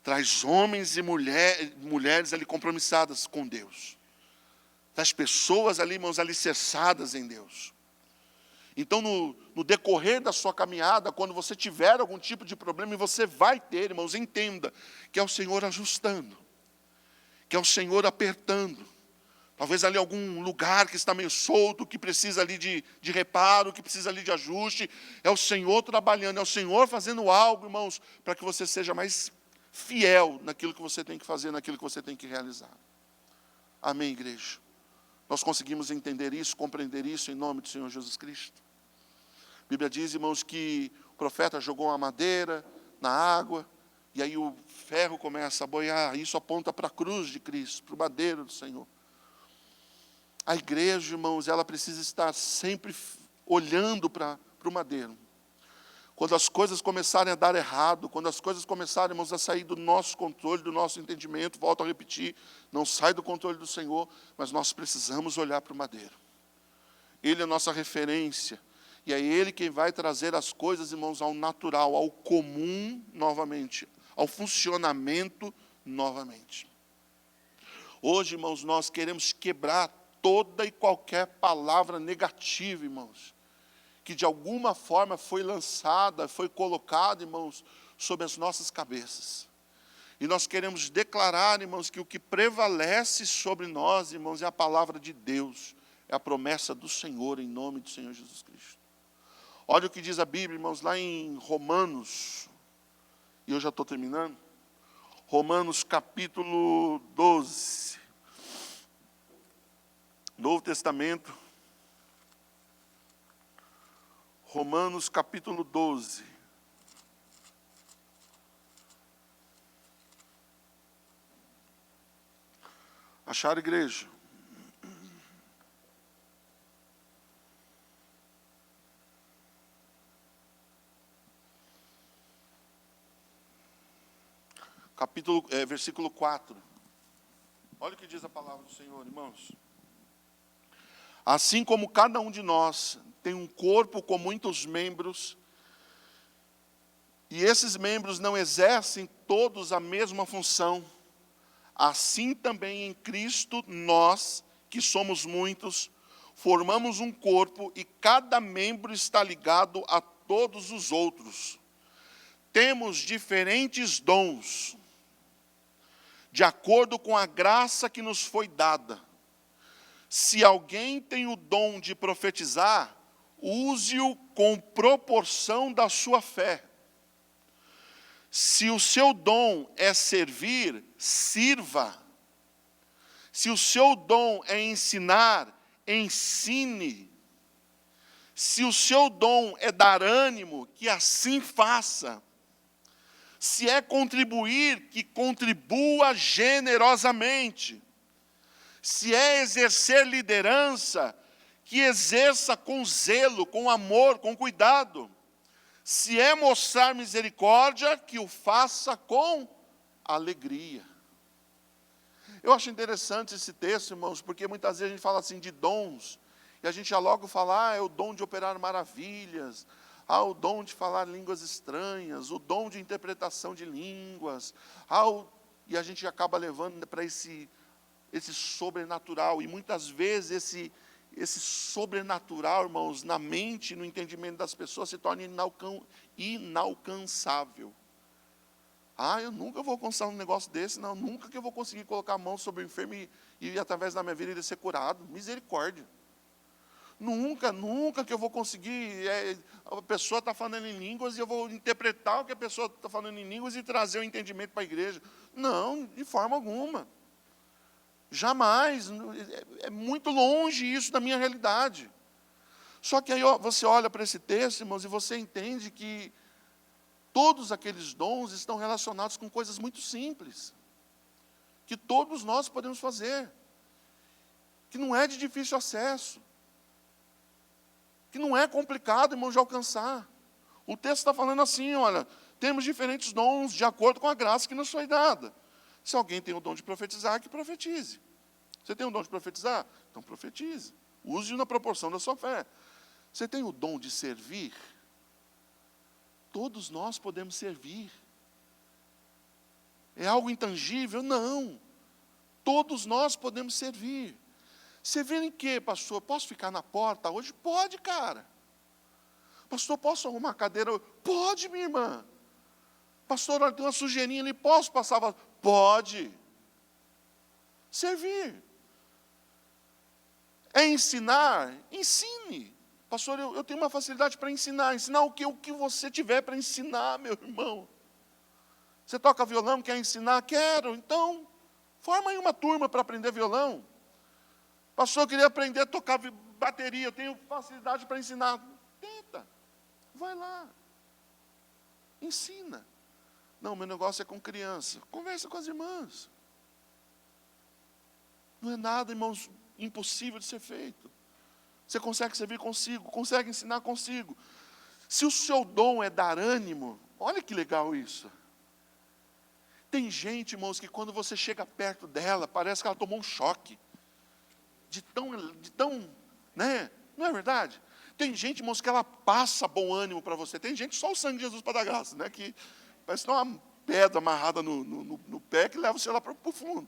Traz homens e mulheres ali compromissadas com Deus. Traz pessoas ali, irmãos, alicerçadas em Deus. Então, no decorrer da sua caminhada, quando você tiver algum tipo de problema, e você vai ter, irmãos, entenda que é o Senhor ajustando, que é o Senhor apertando. Talvez ali algum lugar que está meio solto, que precisa ali de reparo, que precisa ali de ajuste. É o Senhor trabalhando, é o Senhor fazendo algo, irmãos, para que você seja mais fiel naquilo que você tem que fazer, naquilo que você tem que realizar. Amém, igreja? Nós conseguimos entender isso, compreender isso em nome do Senhor Jesus Cristo? A Bíblia diz, irmãos, que o profeta jogou uma madeira na água, e aí o ferro começa a boiar. Isso aponta para a cruz de Cristo, para o madeiro do Senhor. A igreja, irmãos, ela precisa estar sempre olhando para o madeiro. Quando as coisas começarem a dar errado, quando as coisas começarem, irmãos, a sair do nosso controle, do nosso entendimento, volto a repetir, não sai do controle do Senhor, mas nós precisamos olhar para o madeiro. Ele é a nossa referência, e é Ele quem vai trazer as coisas, irmãos, ao natural, ao comum novamente, ao funcionamento novamente. Hoje, irmãos, nós queremos quebrar toda e qualquer palavra negativa, irmãos, que de alguma forma foi lançada, foi colocada, irmãos, sobre as nossas cabeças. E nós queremos declarar, irmãos, que o que prevalece sobre nós, irmãos, é a palavra de Deus, é a promessa do Senhor, em nome do Senhor Jesus Cristo. Olha o que diz a Bíblia, irmãos, lá em Romanos, e eu já estou terminando, Romanos capítulo 12, Novo Testamento, Romanos capítulo 12. Acharam, igreja? Versículo 4. Olha o que diz a palavra do Senhor, irmãos. Assim como cada um de nós tem um corpo com muitos membros, e esses membros não exercem todos a mesma função, assim também em Cristo nós, que somos muitos, formamos um corpo e cada membro está ligado a todos os outros. Temos diferentes dons, de acordo com a graça que nos foi dada. Se alguém tem o dom de profetizar, use-o com proporção da sua fé. Se o seu dom é servir, sirva. Se o seu dom é ensinar, ensine. Se o seu dom é dar ânimo, que assim faça. Se é contribuir, que contribua generosamente. Se é exercer liderança, que exerça com zelo, com amor, com cuidado. Se é mostrar misericórdia, que o faça com alegria. Eu acho interessante esse texto, irmãos, porque muitas vezes a gente fala assim de dons, e a gente já logo fala, é o dom de operar maravilhas, o dom de falar línguas estranhas, o dom de interpretação de línguas, e a gente acaba levando para esse sobrenatural, e muitas vezes esse sobrenatural, irmãos, na mente, no entendimento das pessoas, se torna inalcançável. Eu nunca vou alcançar um negócio desse, não, nunca que eu vou conseguir colocar a mão sobre o enfermo e através da minha vida ele ser curado. Misericórdia. Nunca que eu vou conseguir, a pessoa está falando em línguas e eu vou interpretar o que a pessoa está falando em línguas e trazer o entendimento para a igreja. Não, de forma alguma. Jamais, é muito longe isso da minha realidade. Só que aí você olha para esse texto, irmãos, e você entende que todos aqueles dons estão relacionados com coisas muito simples, que todos nós podemos fazer, que não é de difícil acesso, que não é complicado, irmãos, de alcançar. O texto está falando assim, olha, temos diferentes dons de acordo com a graça que nos foi dada. Se alguém tem o dom de profetizar, que profetize. Você tem o dom de profetizar? Então profetize. Use-o na proporção da sua fé. Você tem o dom de servir? Todos nós podemos servir. É algo intangível? Não. Todos nós podemos servir. Servir em quê, pastor? Posso ficar na porta hoje? Pode, cara. Pastor, posso arrumar a cadeira? Pode, minha irmã. Pastor, olha, tem uma sujeirinha ali, posso passar? Pode. Servir. É ensinar? Ensine. Pastor, eu tenho uma facilidade para ensinar. Ensinar o que você tiver para ensinar, meu irmão. Você toca violão, quer ensinar? Quero. Então, forma aí uma turma para aprender violão. Pastor, eu queria aprender a tocar bateria, eu tenho facilidade para ensinar. Tenta. Vai lá. Ensina. Não, meu negócio é com criança. Conversa com as irmãs. Não é nada, irmãos, impossível de ser feito. Você consegue servir consigo, consegue ensinar consigo. Se o seu dom é dar ânimo, olha que legal isso. Tem gente, irmãos, que quando você chega perto dela, parece que ela tomou um choque. De tão, né? Não é verdade? Tem gente, irmãos, que ela passa bom ânimo para você. Tem gente, só o sangue de Jesus para dar graça, né? Que parece que tem uma pedra amarrada no pé que leva você lá para o fundo.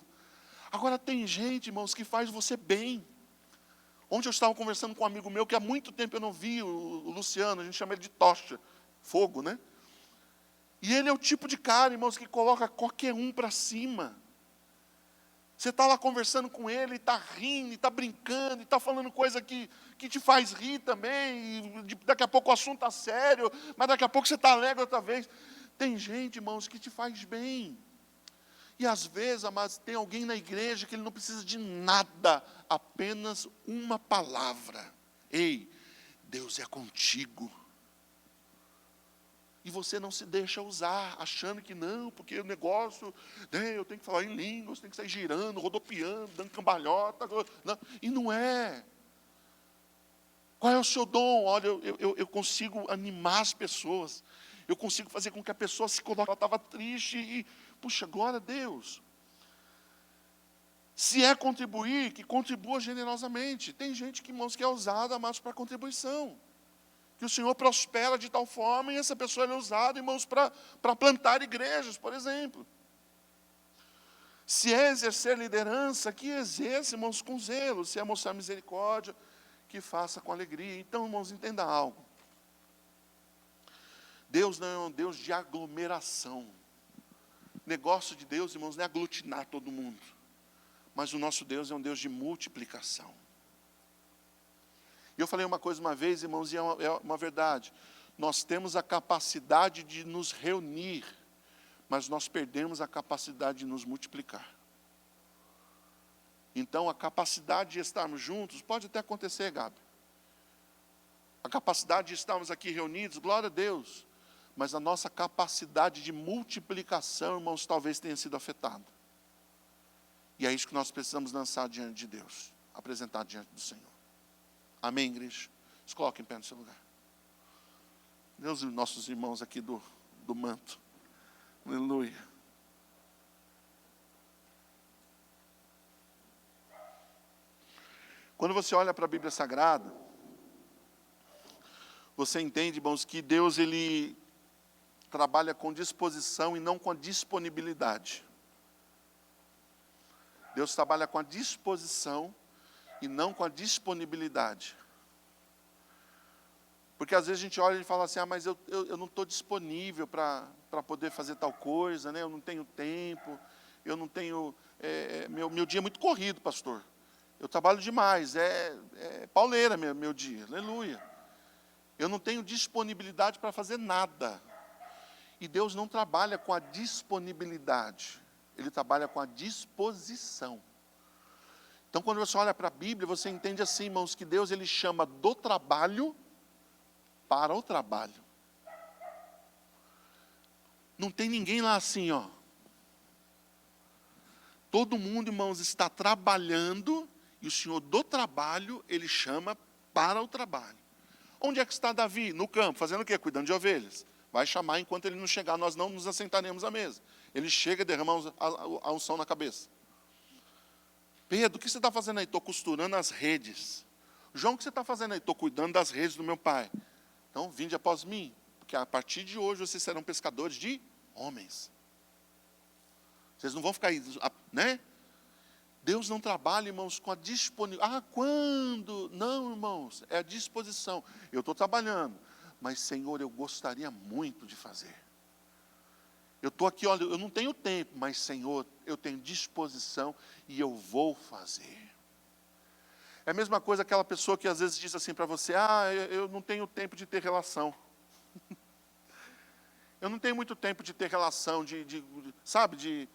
Agora tem gente, irmãos, que faz você bem. Ontem eu estava conversando com um amigo meu que há muito tempo eu não vi, o Luciano, a gente chama ele de tocha, fogo, né? E ele é o tipo de cara, irmãos, que coloca qualquer um para cima. Você está lá conversando com ele, está rindo, está brincando, está falando coisa que te faz rir também, e daqui a pouco o assunto está sério, mas daqui a pouco você está alegre outra vez. Tem gente, irmãos, que te faz bem. E às vezes, amados, tem alguém na igreja que ele não precisa de nada, apenas uma palavra. Ei, Deus é contigo. E você não se deixa usar, achando que não, porque o negócio, né, eu tenho que falar em línguas, tenho que sair girando, rodopiando, dando cambalhota. Não, e não é. Qual é o seu dom? Olha, eu consigo animar as pessoas. Eu consigo fazer com que a pessoa se coloque. Ela estava triste e, puxa, glória a Deus. Se é contribuir, que contribua generosamente. Tem gente que, irmãos, que é usada, amados, para contribuição. Que o Senhor prospera de tal forma, e essa pessoa é usada, irmãos, para plantar igrejas, por exemplo. Se é exercer liderança, que exerça, irmãos, com zelo. Se é mostrar misericórdia, que faça com alegria. Então, irmãos, entenda algo. Deus não é um Deus de aglomeração. Negócio de Deus, irmãos, não é aglutinar todo mundo. Mas o nosso Deus é um Deus de multiplicação. E eu falei uma coisa uma vez, irmãos, e é uma verdade. Nós temos a capacidade de nos reunir, mas nós perdemos a capacidade de nos multiplicar. Então, a capacidade de estarmos juntos, pode até acontecer, Gabi. A capacidade de estarmos aqui reunidos, glória a Deus. Mas a nossa capacidade de multiplicação, irmãos, talvez tenha sido afetada. E é isso que nós precisamos lançar diante de Deus, apresentar diante do Senhor. Amém, igreja? Se coloquem em pé no seu lugar. Deus e nossos irmãos aqui do manto. Aleluia. Quando você olha para a Bíblia Sagrada, você entende, irmãos, que Deus, Ele trabalha com disposição e não com disponibilidade. Deus trabalha com a disposição e não com a disponibilidade. Porque às vezes a gente olha e fala assim, mas eu não estou disponível para poder fazer tal coisa, né? Eu não tenho tempo, eu não tenho, meu dia é muito corrido, pastor. Eu trabalho demais, pauleira meu dia, aleluia. Eu não tenho disponibilidade para fazer nada. E Deus não trabalha com a disponibilidade, Ele trabalha com a disposição. Então, quando você olha para a Bíblia, você entende assim, irmãos, que Deus, Ele chama do trabalho para o trabalho. Não tem ninguém lá assim, ó. Todo mundo, irmãos, está trabalhando, e o Senhor do trabalho, Ele chama para o trabalho. Onde é que está Davi? No campo, fazendo o quê? Cuidando de ovelhas. Vai chamar enquanto ele não chegar, nós não nos assentaremos à mesa. Ele chega e derrama a unção na cabeça. Pedro, o que você está fazendo aí? Estou costurando as redes. João, o que você está fazendo aí? Estou cuidando das redes do meu pai. Então, vinde após mim, porque a partir de hoje vocês serão pescadores de homens. Vocês não vão ficar aí, né? Deus não trabalha, irmãos, com a disponibilidade. Quando? Não, irmãos, é a disposição. Eu estou trabalhando, mas, Senhor, eu gostaria muito de fazer. Eu estou aqui, olha, eu não tenho tempo, mas, Senhor, eu tenho disposição e eu vou fazer. É a mesma coisa aquela pessoa que às vezes diz assim para você, eu não tenho tempo de ter relação. Eu não tenho muito tempo de ter relação, sabe,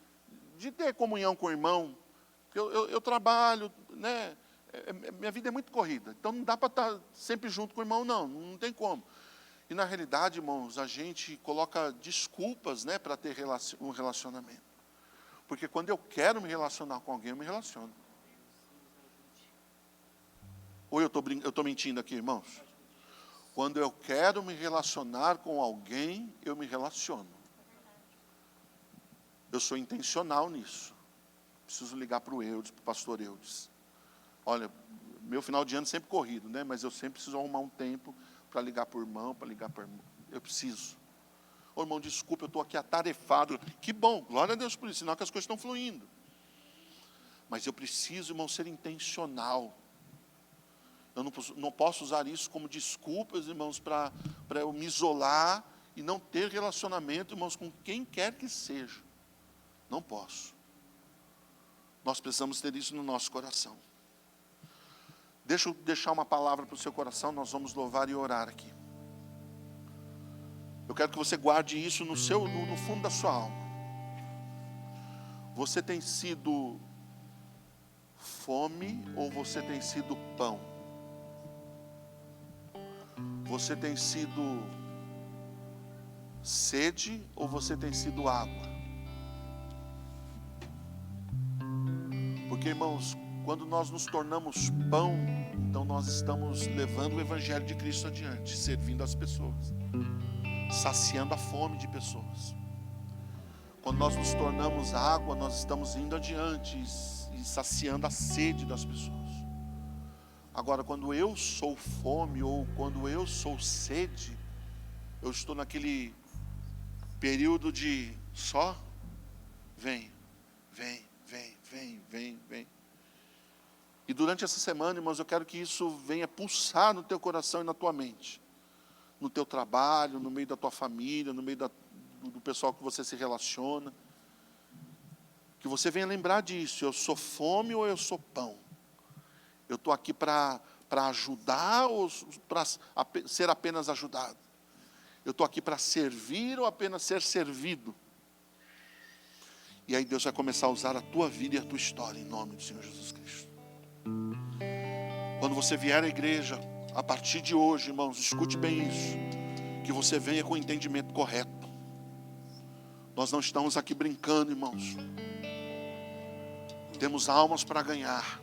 de ter comunhão com o irmão. Eu trabalho, né? Minha vida é muito corrida. Então não dá para estar sempre junto com o irmão, não tem como. E na realidade, irmãos, a gente coloca desculpas, né, para ter um relacionamento. Porque quando eu quero me relacionar com alguém, eu me relaciono. Ou eu estou mentindo aqui, irmãos? Quando eu quero me relacionar com alguém, eu me relaciono. Eu sou intencional nisso. Preciso ligar para o Eudes, para o pastor Eudes. Olha, meu final de ano é sempre corrido, né? Mas eu sempre preciso arrumar um tempo para ligar para o irmão, para ligar para o irmão. Eu preciso. Ô irmão, desculpa, eu estou aqui atarefado. Que bom, glória a Deus por isso, sinal que as coisas estão fluindo. Mas eu preciso, irmão, ser intencional. Eu não posso usar isso como desculpas, irmãos, para eu me isolar e não ter relacionamento, irmãos, com quem quer que seja. Não posso. Nós precisamos ter isso no nosso coração. Deixa eu deixar uma palavra para o seu coração, nós vamos louvar e orar aqui. Eu quero que você guarde isso no fundo da sua alma. Você tem sido fome ou você tem sido pão? Você tem sido sede ou você tem sido água? Porque, irmãos, quando nós nos tornamos pão, então nós estamos levando o Evangelho de Cristo adiante, servindo as pessoas, saciando a fome de pessoas. Quando nós nos tornamos água, nós estamos indo adiante e e saciando a sede das pessoas. Agora, quando eu sou fome ou quando eu sou sede, eu estou naquele período de só vem. E durante essa semana, irmãos, eu quero que isso venha pulsar no teu coração e na tua mente. No teu trabalho, no meio da tua família, no meio do pessoal que você se relaciona. Que você venha lembrar disso. Eu sou fome ou eu sou pão? Eu estou aqui para ajudar ou para ser apenas ajudado? Eu estou aqui para servir ou apenas ser servido? E aí Deus vai começar a usar a tua vida e a tua história, em nome do Senhor Jesus Cristo. Quando você vier à igreja, a partir de hoje, irmãos, escute bem isso. Que você venha com o entendimento correto. Nós não estamos aqui brincando, irmãos. Temos almas para ganhar.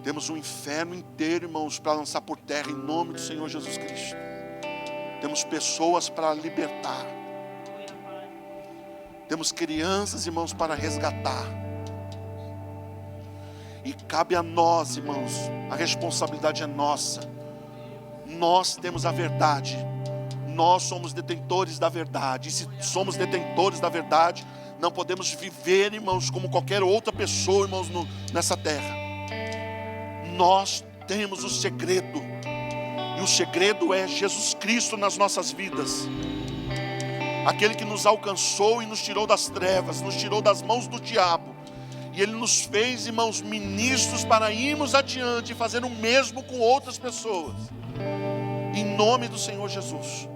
Temos um inferno inteiro, irmãos, para lançar por terra, em nome do Senhor Jesus Cristo. Temos pessoas para libertar. Temos crianças, irmãos, para resgatar. E cabe a nós, irmãos, a responsabilidade é nossa. Nós temos a verdade. Nós somos detentores da verdade. E se somos detentores da verdade, não podemos viver, irmãos, como qualquer outra pessoa, irmãos, nessa terra. Nós temos o segredo. E o segredo é Jesus Cristo nas nossas vidas. Aquele que nos alcançou e nos tirou das trevas, nos tirou das mãos do diabo. E Ele nos fez, irmãos, ministros para irmos adiante e fazer o mesmo com outras pessoas. Em nome do Senhor Jesus.